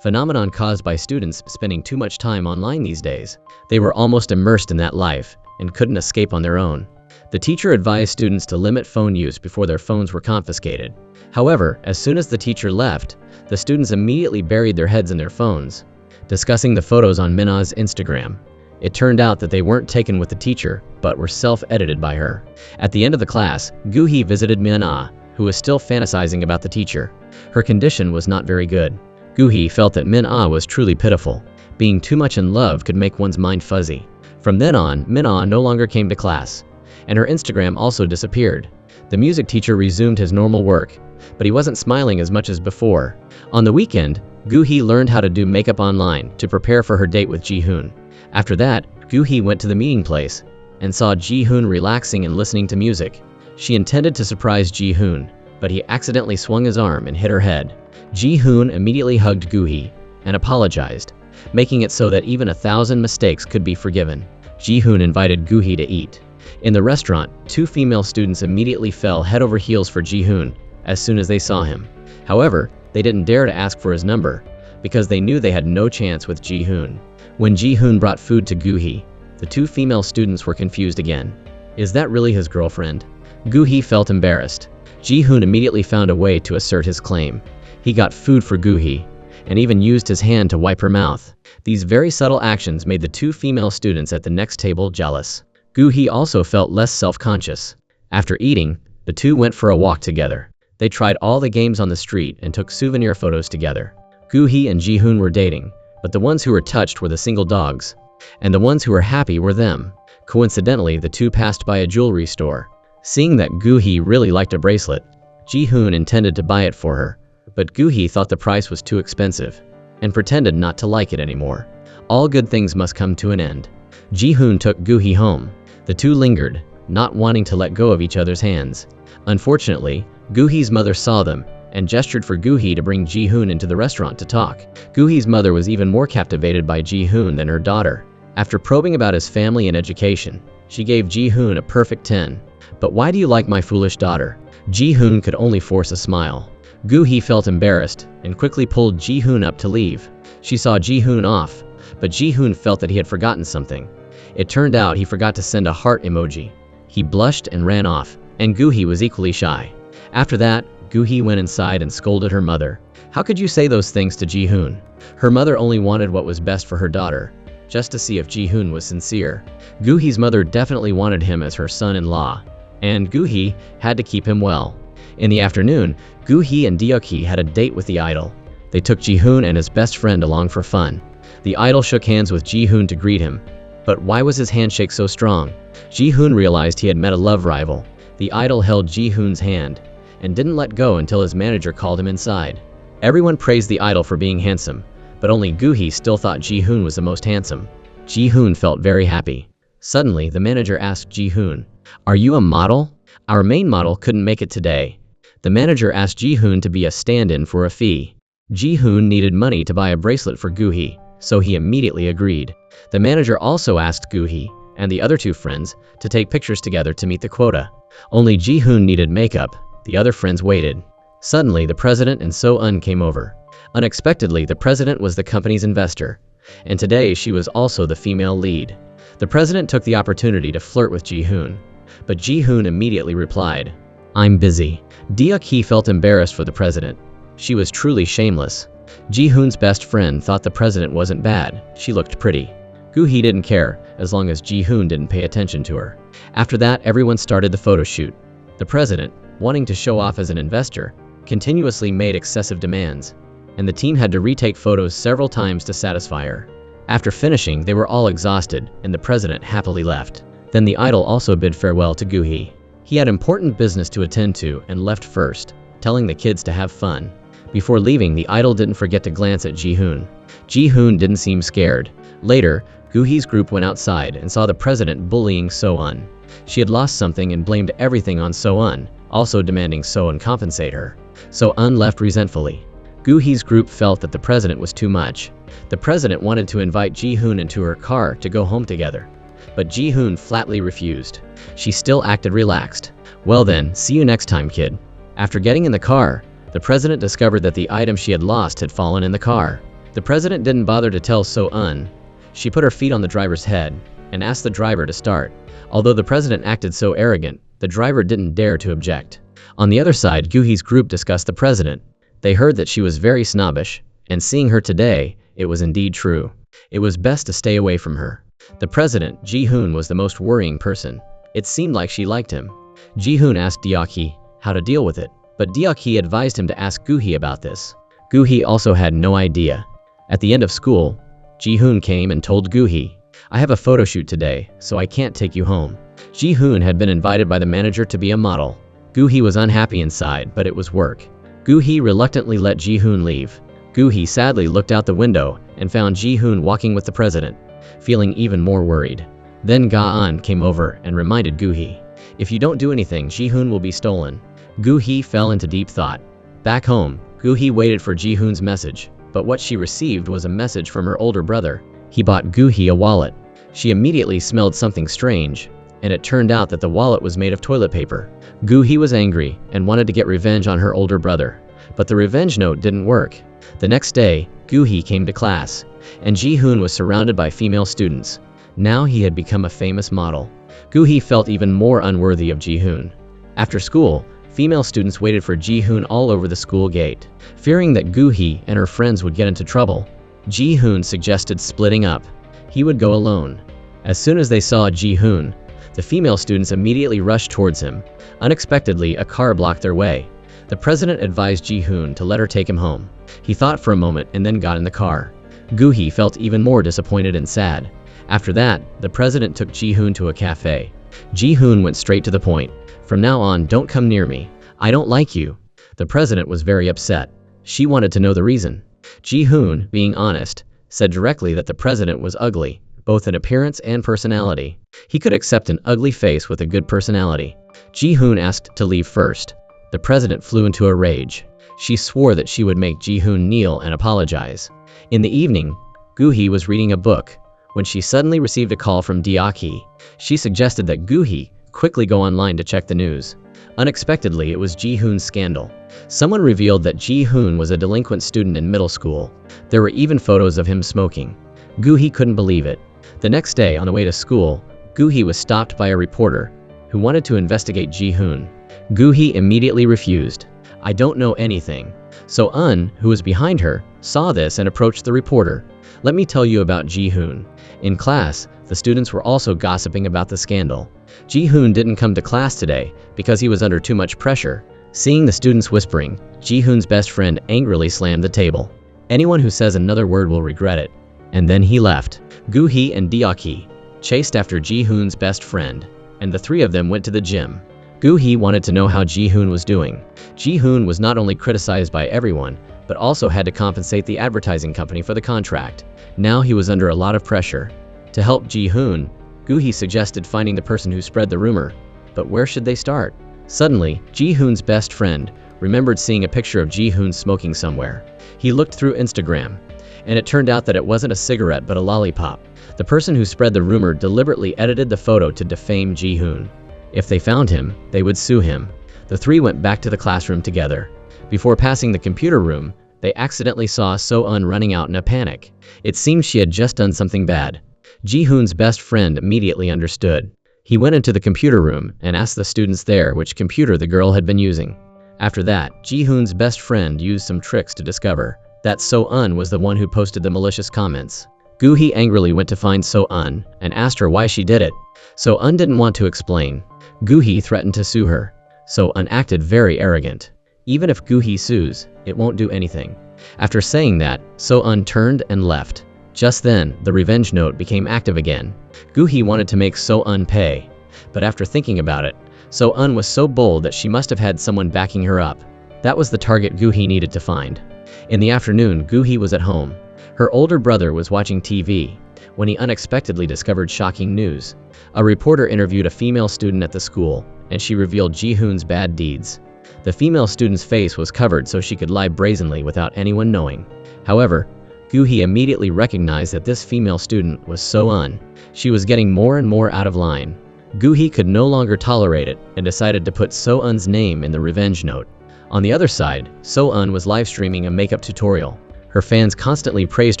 phenomenon caused by students spending too much time online these days. They were almost immersed in that life and couldn't escape on their own. The teacher advised students to limit phone use before their phones were confiscated. However, as soon as the teacher left, the students immediately buried their heads in their phones, discussing the photos on Min-ah's Instagram. It turned out that they weren't taken with the teacher, but were self-edited by her. At the end of the class, Gu-hee visited Min-ah, who was still fantasizing about the teacher. Her condition was not very good. Gu-hee felt that Min-ah was truly pitiful. Being too much in love could make one's mind fuzzy. From then on, Min-ah no longer came to class, and her Instagram also disappeared. The music teacher resumed his normal work, but he wasn't smiling as much as before. On the weekend, Gu-hee learned how to do makeup online to prepare for her date with Ji-hoon. After that, Gu-hee went to the meeting place and saw Ji-hoon relaxing and listening to music. She intended to surprise Ji-hoon, but he accidentally swung his arm and hit her head. Ji-hoon immediately hugged Gu-hee and apologized, making it so that even 1,000 mistakes could be forgiven. Ji-hoon invited Gu-hee to eat. In the restaurant, two female students immediately fell head over heels for Ji-hoon as soon as they saw him. However, they didn't dare to ask for his number because they knew they had no chance with Ji-hoon. When Ji-hoon brought food to Gu-hee, the two female students were confused again. Is that really his girlfriend? Gu-hee felt embarrassed. Ji-hoon immediately found a way to assert his claim. He got food for Gu-hee and even used his hand to wipe her mouth. These very subtle actions made the two female students at the next table jealous. Gu-hee also felt less self-conscious. After eating, the two went for a walk together. They tried all the games on the street and took souvenir photos together. Gu-hee and Ji-hoon were dating, but the ones who were touched were the single dogs, and the ones who were happy were them. Coincidentally, the two passed by a jewelry store. Seeing that Gu-hee really liked a bracelet, Ji-hoon intended to buy it for her, but Gu-hee thought the price was too expensive and pretended not to like it anymore. All good things must come to an end. Ji-hoon took Gu-hee home. The two lingered, not wanting to let go of each other's hands. Unfortunately, Gu-hee's mother saw them and gestured for Gu-hee to bring Ji-hoon into the restaurant to talk. Gu-hee's mother was even more captivated by Ji-hoon than her daughter. After probing about his family and education, she gave Ji-hoon a perfect 10. But why do you like my foolish daughter? Ji-hoon could only force a smile. Gu-hee felt embarrassed and quickly pulled Ji-hoon up to leave. She saw Ji-hoon off, but Ji-hoon felt that he had forgotten something. It turned out he forgot to send a heart emoji. He blushed and ran off, and Gu-hee was equally shy. After that, Gu-hee went inside and scolded her mother. How could you say those things to Ji-hoon? Her mother only wanted what was best for her daughter, just to see if Ji-hoon was sincere. Gu-hee's mother definitely wanted him as her son-in-law, and Gu-hee had to keep him well. In the afternoon, Gu-hee and Deok-hee had a date with the idol. They took Ji-hoon and his best friend along for fun. The idol shook hands with Ji-hoon to greet him. But why was his handshake so strong? Ji-hoon realized he had met a love rival. The idol held Ji-hoon's hand and didn't let go until his manager called him inside. Everyone praised the idol for being handsome, but only Gu-hee still thought Ji-hoon was the most handsome. Ji-hoon felt very happy. Suddenly, the manager asked Ji-hoon, "Are you a model? Our main model couldn't make it today." The manager asked Ji-hoon to be a stand-in for a fee. Ji-hoon needed money to buy a bracelet for Gu-hee, so he immediately agreed. The manager also asked Gu-hee and the other two friends to take pictures together to meet the quota. Only Ji-hoon needed makeup. The other friends waited. Suddenly, the president and So-eun came over. Unexpectedly, the president was the company's investor, and today she was also the female lead. The president took the opportunity to flirt with Ji-hoon, but Ji-hoon immediately replied, "I'm busy." Deok-hee felt embarrassed for the president. She was truly shameless. Ji-hoon's best friend thought the president wasn't bad. She looked pretty. Gu-hee didn't care, as long as Ji-hoon didn't pay attention to her. After that, everyone started the photo shoot. The president, wanting to show off as an investor, continuously made excessive demands, and the team had to retake photos several times to satisfy her. After finishing, they were all exhausted, and the president happily left. Then the idol also bid farewell to Gu-hee. He had important business to attend to and left first, telling the kids to have fun. Before leaving, the idol didn't forget to glance at Ji-hoon. Ji-hoon didn't seem scared. Later, Gu-hee's group went outside and saw the president bullying So-eun. She had lost something and blamed everything on So-eun, also demanding So-eun compensate her. So-eun left resentfully. Gu-hee's group felt that the president was too much. The president wanted to invite Ji-hoon into her car to go home together, but Ji-hoon flatly refused. She still acted relaxed. "Well then, see you next time, kid." After getting in the car, the president discovered that the item she had lost had fallen in the car. The president didn't bother to tell So-eun. She put her feet on the driver's head and asked the driver to start. Although the president acted so arrogant, the driver didn't dare to object. On the other side, Gu-hee's group discussed the president. They heard that she was very snobbish, and seeing her today, it was indeed true. It was best to stay away from her. The president, Ji-hoon, was the most worrying person. It seemed like she liked him. Ji-hoon asked Deok-hee how to deal with it, but Deok-hee advised him to ask Gu-hee about this. Gu-hee also had no idea. At the end of school, Ji-hoon came and told Gu-hee, "I have a photo shoot today, so I can't take you home." Ji-hoon had been invited by the manager to be a model. Gu-hee was unhappy inside, but it was work. Gu-hee reluctantly let Ji-hoon leave. Gu-hee sadly looked out the window and found Ji-hoon walking with the president, feeling even more worried. Then Ga-eun came over and reminded Gu-hee, "If you don't do anything, Ji-hoon will be stolen." Gu-hee fell into deep thought. Back home, Gu-hee waited for Ji-hoon's message, but what she received was a message from her older brother. He bought Gu-hee a wallet. She immediately smelled something strange, and it turned out that the wallet was made of toilet paper. Gu-hee was angry and wanted to get revenge on her older brother, but the revenge note didn't work. The next day, Gu-hee came to class, and Ji-hoon was surrounded by female students. Now he had become a famous model. Gu-hee felt even more unworthy of Ji-hoon. After school, female students waited for Ji-hoon all over the school gate. Fearing that Gu-hee and her friends would get into trouble, Ji-hoon suggested splitting up. He would go alone. As soon as they saw Ji-hoon, the female students immediately rushed towards him. Unexpectedly, a car blocked their way. The president advised Ji-hoon to let her take him home. He thought for a moment and then got in the car. Gu-hee felt even more disappointed and sad. After that, the president took Ji-hoon to a cafe. Ji-hoon went straight to the point. "From now on, don't come near me. I don't like you." The president was very upset. She wanted to know the reason. Ji-hoon, being honest, said directly that the president was ugly, both in appearance and personality. He could accept an ugly face with a good personality. Ji-hoon asked to leave first. The president flew into a rage. She swore that she would make Ji-hoon kneel and apologize. In the evening, Gu-hee was reading a book when she suddenly received a call from Deok-hee. She suggested that Gu-hee quickly go online to check the news. Unexpectedly, it was Ji-hoon's scandal. Someone revealed that Ji-hoon was a delinquent student in middle school. There were even photos of him smoking. Gu-hee couldn't believe it. The next day, on the way to school, Gu-hee was stopped by a reporter who wanted to investigate Ji-hoon. Gu-hee immediately refused. "I don't know anything." So-eun, who was behind her, saw this and approached the reporter. "Let me tell you about Ji-hoon." In class, the students were also gossiping about the scandal. Ji-hoon didn't come to class today because he was under too much pressure. Seeing the students whispering, Ji-hoon's best friend angrily slammed the table. "Anyone who says another word will regret it." And then he left. Gu-hee and Deok-hee chased after Ji-hoon's best friend, and the three of them went to the gym. Gu-hee wanted to know how Ji-hoon was doing. Ji-hoon was not only criticized by everyone, but also had to compensate the advertising company for the contract. Now he was under a lot of pressure. To help Ji-hoon, Gu-hee suggested finding the person who spread the rumor. But where should they start? Suddenly, Ji-hoon's best friend remembered seeing a picture of Ji-hoon smoking somewhere. He looked through Instagram, and it turned out that it wasn't a cigarette but a lollipop. The person who spread the rumor deliberately edited the photo to defame Ji-hoon. If they found him, they would sue him. The three went back to the classroom together. Before passing the computer room, they accidentally saw So-eun running out in a panic. It seemed she had just done something bad. Ji-hoon's best friend immediately understood. He went into the computer room and asked the students there which computer the girl had been using. After that, Ji-hoon's best friend used some tricks to discover that So-eun was the one who posted the malicious comments. Gu-hee angrily went to find So-eun and asked her why she did it. So-eun didn't want to explain. Gu-hee threatened to sue her. So-eun acted very arrogant. Even if Gu-hee sues, it won't do anything. After saying that, So-eun turned and left. Just then, the revenge note became active again. Gu-hee wanted to make So-eun pay. But after thinking about it, So-eun was so bold that she must have had someone backing her up. That was the target Gu-hee needed to find. In the afternoon, Gu-hee was at home. Her older brother was watching TV when he unexpectedly discovered shocking news. A reporter interviewed a female student at the school, and she revealed Ji-hoon's bad deeds. The female student's face was covered so she could lie brazenly without anyone knowing. However, Gu-hee immediately recognized that this female student was So-eun. She was getting more and more out of line. Gu-hee could no longer tolerate it and decided to put So-eun's name in the revenge note. On the other side, So-eun was live streaming a makeup tutorial. Her fans constantly praised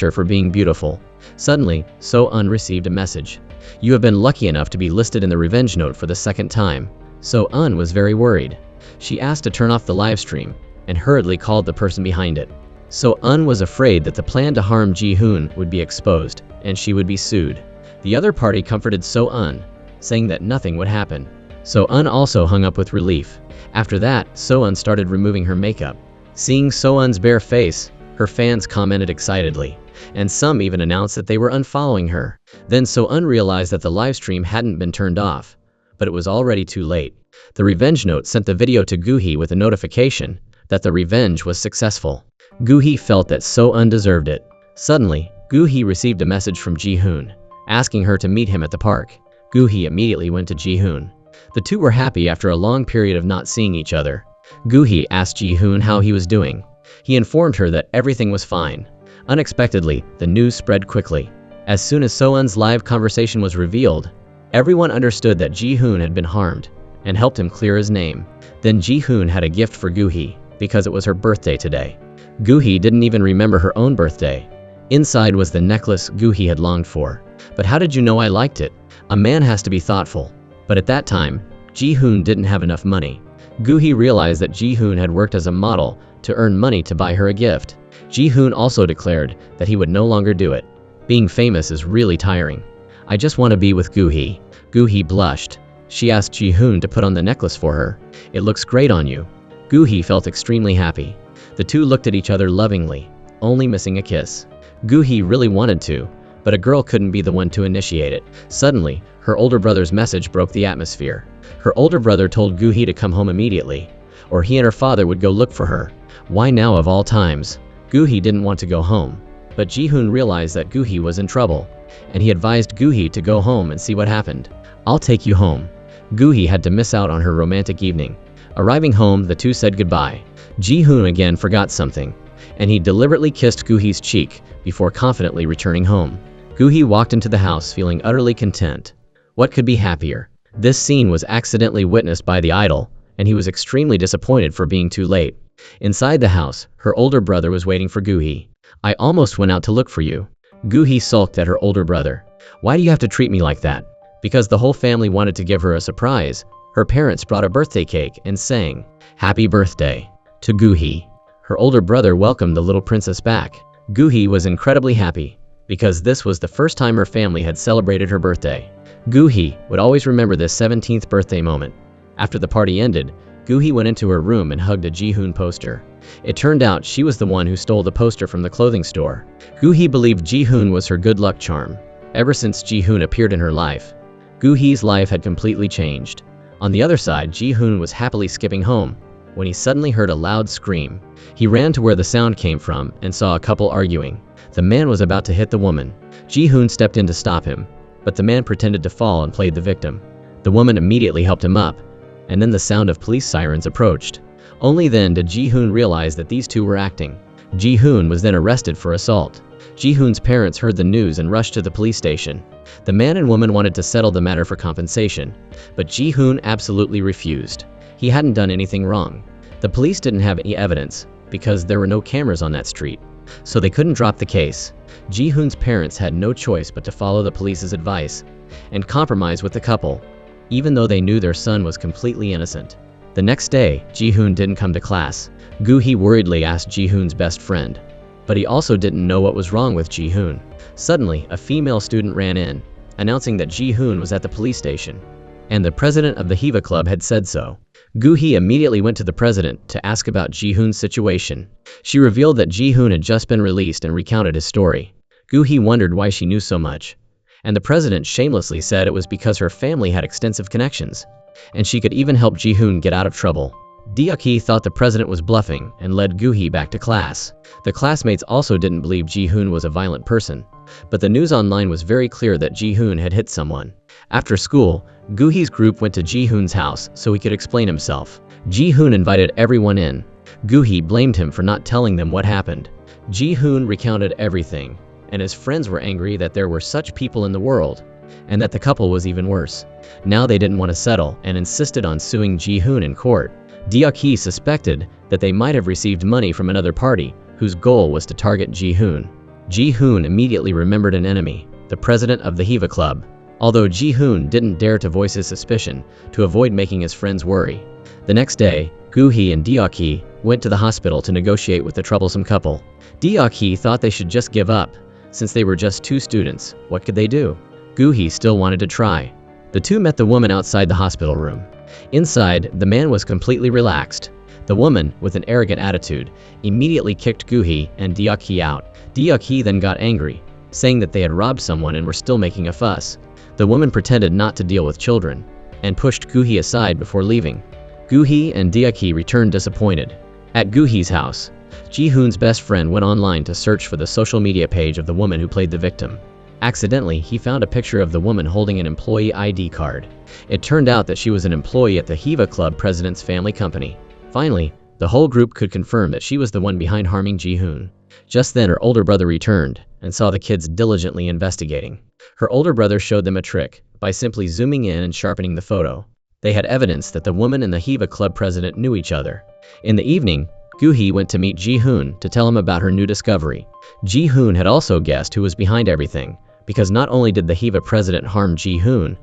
her for being beautiful. Suddenly, So-eun received a message. "You have been lucky enough to be listed in the revenge note for the second time." So-eun was very worried. She asked to turn off the live stream and hurriedly called the person behind it. So-eun was afraid that the plan to harm Ji-hoon would be exposed and she would be sued. The other party comforted So-eun, saying that nothing would happen. So-eun also hung up with relief. After that, So-eun started removing her makeup. Seeing So-eun's bare face, her fans commented excitedly, and some even announced that they were unfollowing her. Then So-eun realized that the live stream hadn't been turned off, but it was already too late. The revenge note sent the video to Gu-hee with a notification that the revenge was successful. Gu-hee felt that So-eun deserved it. Suddenly, Gu-hee received a message from Ji-hoon, asking her to meet him at the park. Gu-hee immediately went to Ji-hoon. The two were happy after a long period of not seeing each other. Gu-hee asked Ji-hoon how he was doing. He informed her that everything was fine. Unexpectedly, the news spread quickly. As soon as So-eun's live conversation was revealed, everyone understood that Ji-hoon had been harmed and helped him clear his name. Then Ji-hoon had a gift for Gu-hee because it was her birthday today. Gu-hee didn't even remember her own birthday. Inside was the necklace Gu-hee had longed for. "But how did you know I liked it?" A man has to be thoughtful. But at that time, Ji-hoon didn't have enough money. Gu-hee realized that Ji-hoon had worked as a model to earn money to buy her a gift. Ji-hoon also declared that he would no longer do it. "Being famous is really tiring. I just want to be with Gu-hee." Gu-hee blushed. She asked Ji-hoon to put on the necklace for her. "It looks great on you." Gu-hee felt extremely happy. The two looked at each other lovingly, only missing a kiss. Gu-hee really wanted to, but a girl couldn't be the one to initiate it. Suddenly, her older brother's message broke the atmosphere. Her older brother told Gu-hee to come home immediately, or he and her father would go look for her. Why now of all times? Gu-hee didn't want to go home, but Ji-hoon realized that Gu-hee was in trouble, and he advised Gu-hee to go home and see what happened. "I'll take you home." Gu-hee had to miss out on her romantic evening. Arriving home, the two said goodbye. Ji-hoon again forgot something, and he deliberately kissed Gu-hee's cheek before confidently returning home. Gu-hee walked into the house feeling utterly content. What could be happier? This scene was accidentally witnessed by the idol, and he was extremely disappointed for being too late. Inside the house, her older brother was waiting for Gu-hee. "I almost went out to look for you." Gu-hee sulked at her older brother. "Why do you have to treat me like that?" Because the whole family wanted to give her a surprise, her parents brought a birthday cake and sang, "Happy birthday" to Gu-hee. Her older brother welcomed the little princess back. Gu-hee was incredibly happy, because this was the first time her family had celebrated her birthday. Gu-hee would always remember this 17th birthday moment. After the party ended, Gu-hee went into her room and hugged a Ji-hoon poster. It turned out she was the one who stole the poster from the clothing store. Gu-hee believed Ji-hoon was her good luck charm. Ever since Ji-hoon appeared in her life, Gu-hee's life had completely changed. On the other side, Ji-hoon was happily skipping home when he suddenly heard a loud scream. He ran to where the sound came from and saw a couple arguing. The man was about to hit the woman. Ji-hoon stepped in to stop him, but the man pretended to fall and played the victim. The woman immediately helped him up, and then the sound of police sirens approached. Only then did Ji-hoon realize that these two were acting. Ji-hoon was then arrested for assault. Ji-hoon's parents heard the news and rushed to the police station. The man and woman wanted to settle the matter for compensation, but Ji-hoon absolutely refused. He hadn't done anything wrong. The police didn't have any evidence because there were no cameras on that street, so they couldn't drop the case. Ji-hoon's parents had no choice but to follow the police's advice and compromise with the couple, even though they knew their son was completely innocent. The next day, Ji-hoon didn't come to class. Gu-hee worriedly asked Ji-hoon's best friend, but he also didn't know what was wrong with Ji-hoon. Suddenly, a female student ran in, announcing that Ji-hoon was at the police station, and the president of the Hiva Club had said so. Gu-hee immediately went to the president to ask about Ji-hoon's situation. She revealed that Ji-hoon had just been released and recounted his story. Gu-hee wondered why she knew so much, and the president shamelessly said it was because her family had extensive connections, and she could even help Ji-hoon get out of trouble. Deok-hee thought the president was bluffing and led Gu-hee back to class. The classmates also didn't believe Ji-hoon was a violent person, but the news online was very clear that Ji-hoon had hit someone. After school, Gu-hee's group went to Ji-hoon's house so he could explain himself. Ji-hoon invited everyone in. Gu-hee blamed him for not telling them what happened. Ji-hoon recounted everything, and his friends were angry that there were such people in the world, and that the couple was even worse. Now they didn't want to settle and insisted on suing Ji-hoon in court. Deok-hee suspected that they might have received money from another party whose goal was to target Ji-hoon. Ji-hoon immediately remembered an enemy, the president of the Hiva Club, although Ji-hoon didn't dare to voice his suspicion to avoid making his friends worry. The next day, Gu-hee and Deok-hee went to the hospital to negotiate with the troublesome couple. Deok-hee thought they should just give up. Since they were just two students, what could they do? Gu-hee still wanted to try. The two met the woman outside the hospital room. Inside, the man was completely relaxed. The woman, with an arrogant attitude, immediately kicked Gu-hee and Deok-hee out. Deok-hee then got angry, saying that they had robbed someone and were still making a fuss. The woman pretended not to deal with children, and pushed Gu-hee aside before leaving. Gu-hee and Deok-hee returned disappointed. At Gu-hee's house, Ji-hoon's best friend went online to search for the social media page of the woman who played the victim. Accidentally, he found a picture of the woman holding an employee ID card. It turned out that she was an employee at the Hiva Club president's family company. Finally, the whole group could confirm that she was the one behind harming Ji-hoon. Just then her older brother returned and saw the kids diligently investigating. Her older brother showed them a trick by simply zooming in and sharpening the photo. They had evidence that the woman and the Hiva Club president knew each other. In the evening, Gu-hee went to meet Ji-hoon to tell him about her new discovery. Ji-hoon had also guessed who was behind everything, because not only did the Hiva president harm Ji-hoon,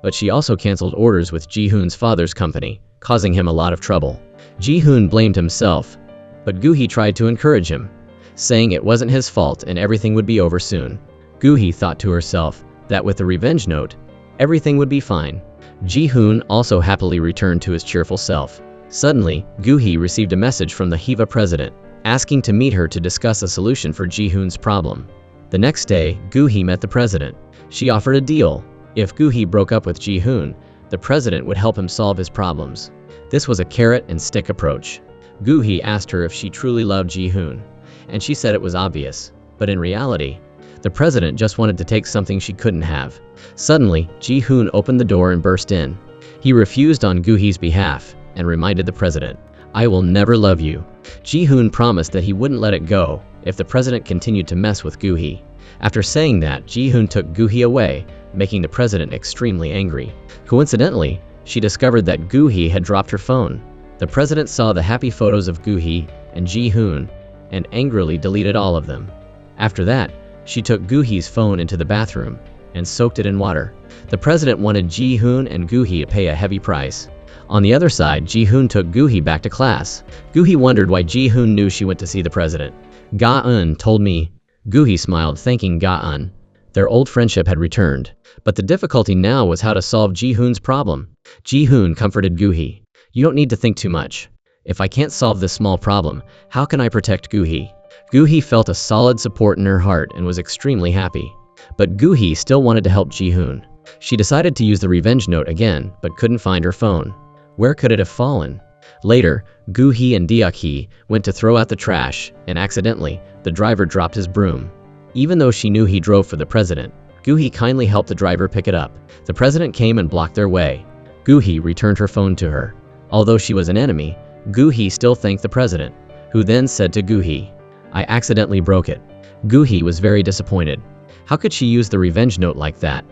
but she also canceled orders with Ji-hoon's father's company, causing him a lot of trouble. Ji-hoon blamed himself, but Gu-hee tried to encourage him, saying it wasn't his fault and everything would be over soon. Gu-hee thought to herself that with the revenge note, everything would be fine. Ji-hoon also happily returned to his cheerful self. Suddenly, Gu-hee received a message from the Hiva president, asking to meet her to discuss a solution for Ji-hoon's problem. The next day, Gu-hee met the president. She offered a deal. If Gu-hee broke up with Ji-hoon, the president would help him solve his problems. This was a carrot and stick approach. Gu-hee asked her if she truly loved Ji-hoon, and she said it was obvious. But in reality, the president just wanted to take something she couldn't have. Suddenly, Ji-hoon opened the door and burst in. He refused on Gu-hee's behalf and reminded the president, "I will never love you." Ji-hoon promised that he wouldn't let it go if the president continued to mess with Gu-hee. After saying that, Ji-hoon took Gu-hee away, making the president extremely angry. Coincidentally, she discovered that Gu-hee had dropped her phone. The president saw the happy photos of Gu-hee and Ji-hoon and angrily deleted all of them. After that, she took Gu-hee's phone into the bathroom and soaked it in water. The president wanted Ji-hoon and Gu-hee to pay a heavy price. On the other side, Ji-hoon took Gu-hee back to class. Gu-hee wondered why Ji-hoon knew she went to see the president. "Ga-eun told me." Gu-hee smiled, thanking Ga-eun. Their old friendship had returned, but the difficulty now was how to solve Ji-hoon's problem. Ji-hoon comforted Gu-hee. "You don't need to think too much. If I can't solve this small problem, how can I protect Gu-hee?" Gu-hee felt a solid support in her heart and was extremely happy. But Gu-hee still wanted to help Ji-hoon. She decided to use the revenge note again, but couldn't find her phone. Where could it have fallen? Later, Gu-hee and Deok-hee went to throw out the trash, and accidentally, the driver dropped his broom. Even though she knew he drove for the president, Gu-hee kindly helped the driver pick it up. The president came and blocked their way. Gu-hee returned her phone to her. Although she was an enemy, Gu-hee still thanked the president, who then said to Gu-hee, "I accidentally broke it." Gu-hee was very disappointed. How could she use the revenge note like that?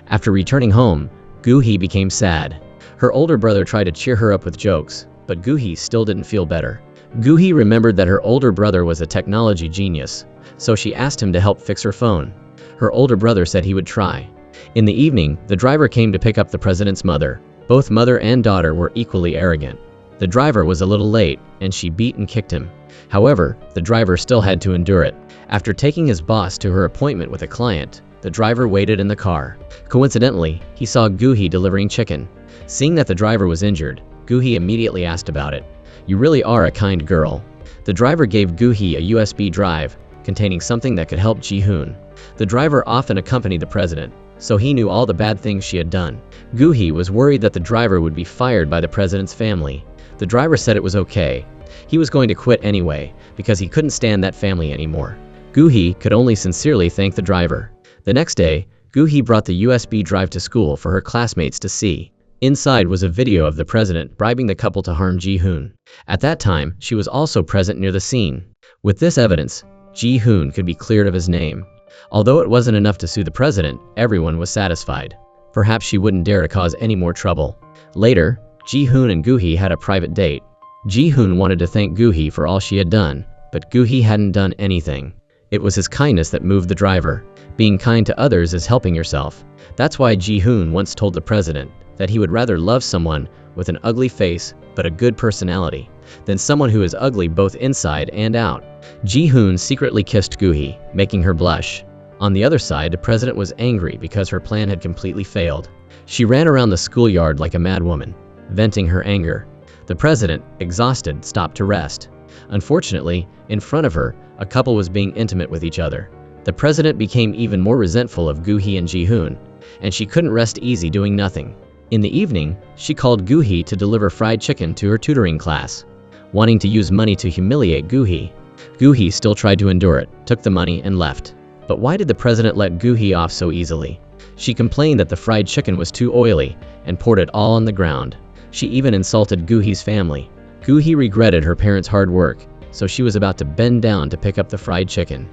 After returning home, Gu-hee became sad. Her older brother tried to cheer her up with jokes, but Gu-hee still didn't feel better. Gu-hee remembered that her older brother was a technology genius, so she asked him to help fix her phone. Her older brother said he would try. In the evening, the driver came to pick up the president's mother. Both mother and daughter were equally arrogant. The driver was a little late, and she beat and kicked him. However, the driver still had to endure it. After taking his boss to her appointment with a client, the driver waited in the car. Coincidentally, he saw Gu-hee delivering chicken. Seeing that the driver was injured, Gu-hee immediately asked about it. "You really are a kind girl." The driver gave Gu-hee a USB drive containing something that could help Ji-hoon. The driver often accompanied the president, so he knew all the bad things she had done. Gu-hee was worried that the driver would be fired by the president's family. The driver said it was okay. He was going to quit anyway, because he couldn't stand that family anymore. Gu-hee could only sincerely thank the driver. The next day, Gu-hee brought the USB drive to school for her classmates to see. Inside was a video of the president bribing the couple to harm Ji-hoon. At that time, she was also present near the scene. With this evidence, Ji-hoon could be cleared of his name. Although it wasn't enough to sue the president, everyone was satisfied. Perhaps she wouldn't dare to cause any more trouble. Later, Ji-hoon and Gu-hee had a private date. Ji-hoon wanted to thank Gu-hee for all she had done, but Gu-hee hadn't done anything. It was his kindness that moved the driver. Being kind to others is helping yourself. That's why Ji-hoon once told the president that he would rather love someone with an ugly face but a good personality than someone who is ugly both inside and out. Ji-hoon secretly kissed Gu-hee, making her blush. On the other side, the president was angry because her plan had completely failed. She ran around the schoolyard like a mad woman, venting her anger. The president, exhausted, stopped to rest. Unfortunately, in front of her, a couple was being intimate with each other. The president became even more resentful of Gu-hee and Ji-hoon, and she couldn't rest easy doing nothing. In the evening, she called Gu-hee to deliver fried chicken to her tutoring class, wanting to use money to humiliate Gu-hee. Gu-hee still tried to endure it, took the money, and left. But why did the president let Gu-hee off so easily? She complained that the fried chicken was too oily and poured it all on the ground. She even insulted Gu-hee's family. Gu-hee regretted her parents' hard work, so she was about to bend down to pick up the fried chicken.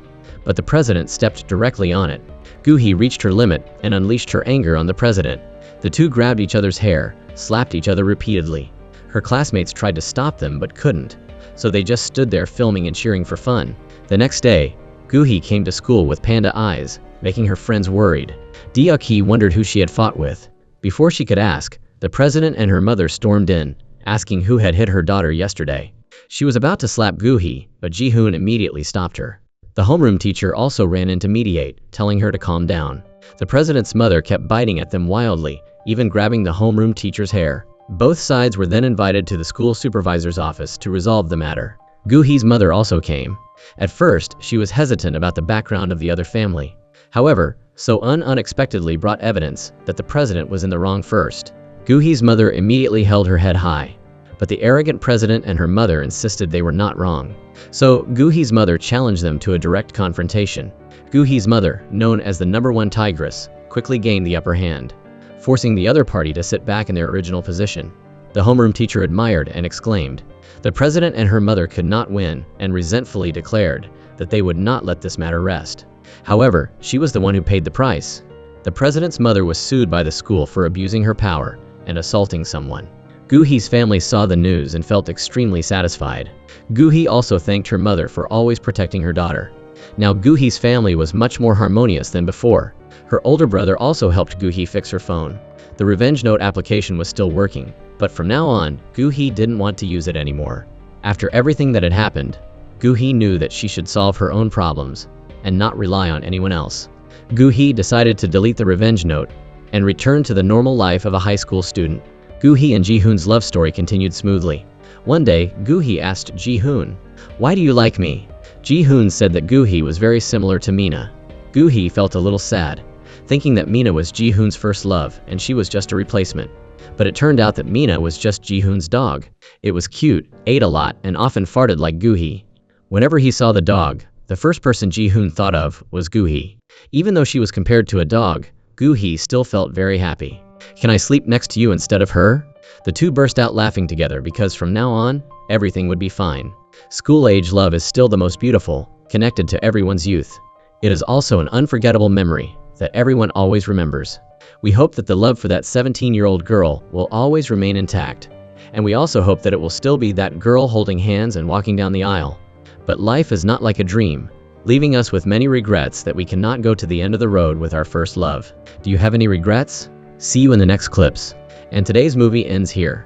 But the president stepped directly on it. Gu-hee reached her limit and unleashed her anger on the president. The two grabbed each other's hair, slapped each other repeatedly. Her classmates tried to stop them but couldn't, so they just stood there filming and cheering for fun. The next day, Gu-hee came to school with panda eyes, making her friends worried. Deok-hee wondered who she had fought with. Before she could ask, the president and her mother stormed in, asking who had hit her daughter yesterday. She was about to slap Gu-hee, but Ji-hoon immediately stopped her. The homeroom teacher also ran in to mediate, telling her to calm down. The president's mother kept biting at them wildly, even grabbing the homeroom teacher's hair. Both sides were then invited to the school supervisor's office to resolve the matter. Gu-hee's mother also came. At first, she was hesitant about the background of the other family. However, So-eun unexpectedly brought evidence that the president was in the wrong first. Gu-hee's mother immediately held her head high, but the arrogant president and her mother insisted they were not wrong. So Gu-hee's mother challenged them to a direct confrontation. Gu-hee's mother, known as the #1 tigress, quickly gained the upper hand, forcing the other party to sit back in their original position. The homeroom teacher admired and exclaimed. The president and her mother could not win and resentfully declared that they would not let this matter rest. However, she was the one who paid the price. The president's mother was sued by the school for abusing her power and assaulting someone. Gu-hee's family saw the news and felt extremely satisfied. Gu-hee also thanked her mother for always protecting her daughter. Now Gu-hee's family was much more harmonious than before. Her older brother also helped Gu-hee fix her phone. The revenge note application was still working, but from now on, Gu-hee didn't want to use it anymore. After everything that had happened, Gu-hee knew that she should solve her own problems and not rely on anyone else. Gu-hee decided to delete the revenge note and return to the normal life of a high school student. Gu-hee and Ji-hoon's love story continued smoothly. One day, Gu-hee asked Ji-hoon, "Why do you like me?" Ji-hoon said that Gu-hee was very similar to Mina. Gu-hee felt a little sad, thinking that Mina was Ji-hoon's first love and she was just a replacement. But it turned out that Mina was just Ji-hoon's dog. It was cute, ate a lot, and often farted like Gu-hee. Whenever he saw the dog, the first person Ji-hoon thought of was Gu-hee. Even though she was compared to a dog, Gu-hee still felt very happy. "Can I sleep next to you instead of her?" The two burst out laughing together because from now on, everything would be fine. School-age love is still the most beautiful, connected to everyone's youth. It is also an unforgettable memory that everyone always remembers. We hope that the love for that 17-year-old girl will always remain intact. And we also hope that it will still be that girl holding hands and walking down the aisle. But life is not like a dream, leaving us with many regrets that we cannot go to the end of the road with our first love. Do you have any regrets? See you in the next clips. And today's movie ends here.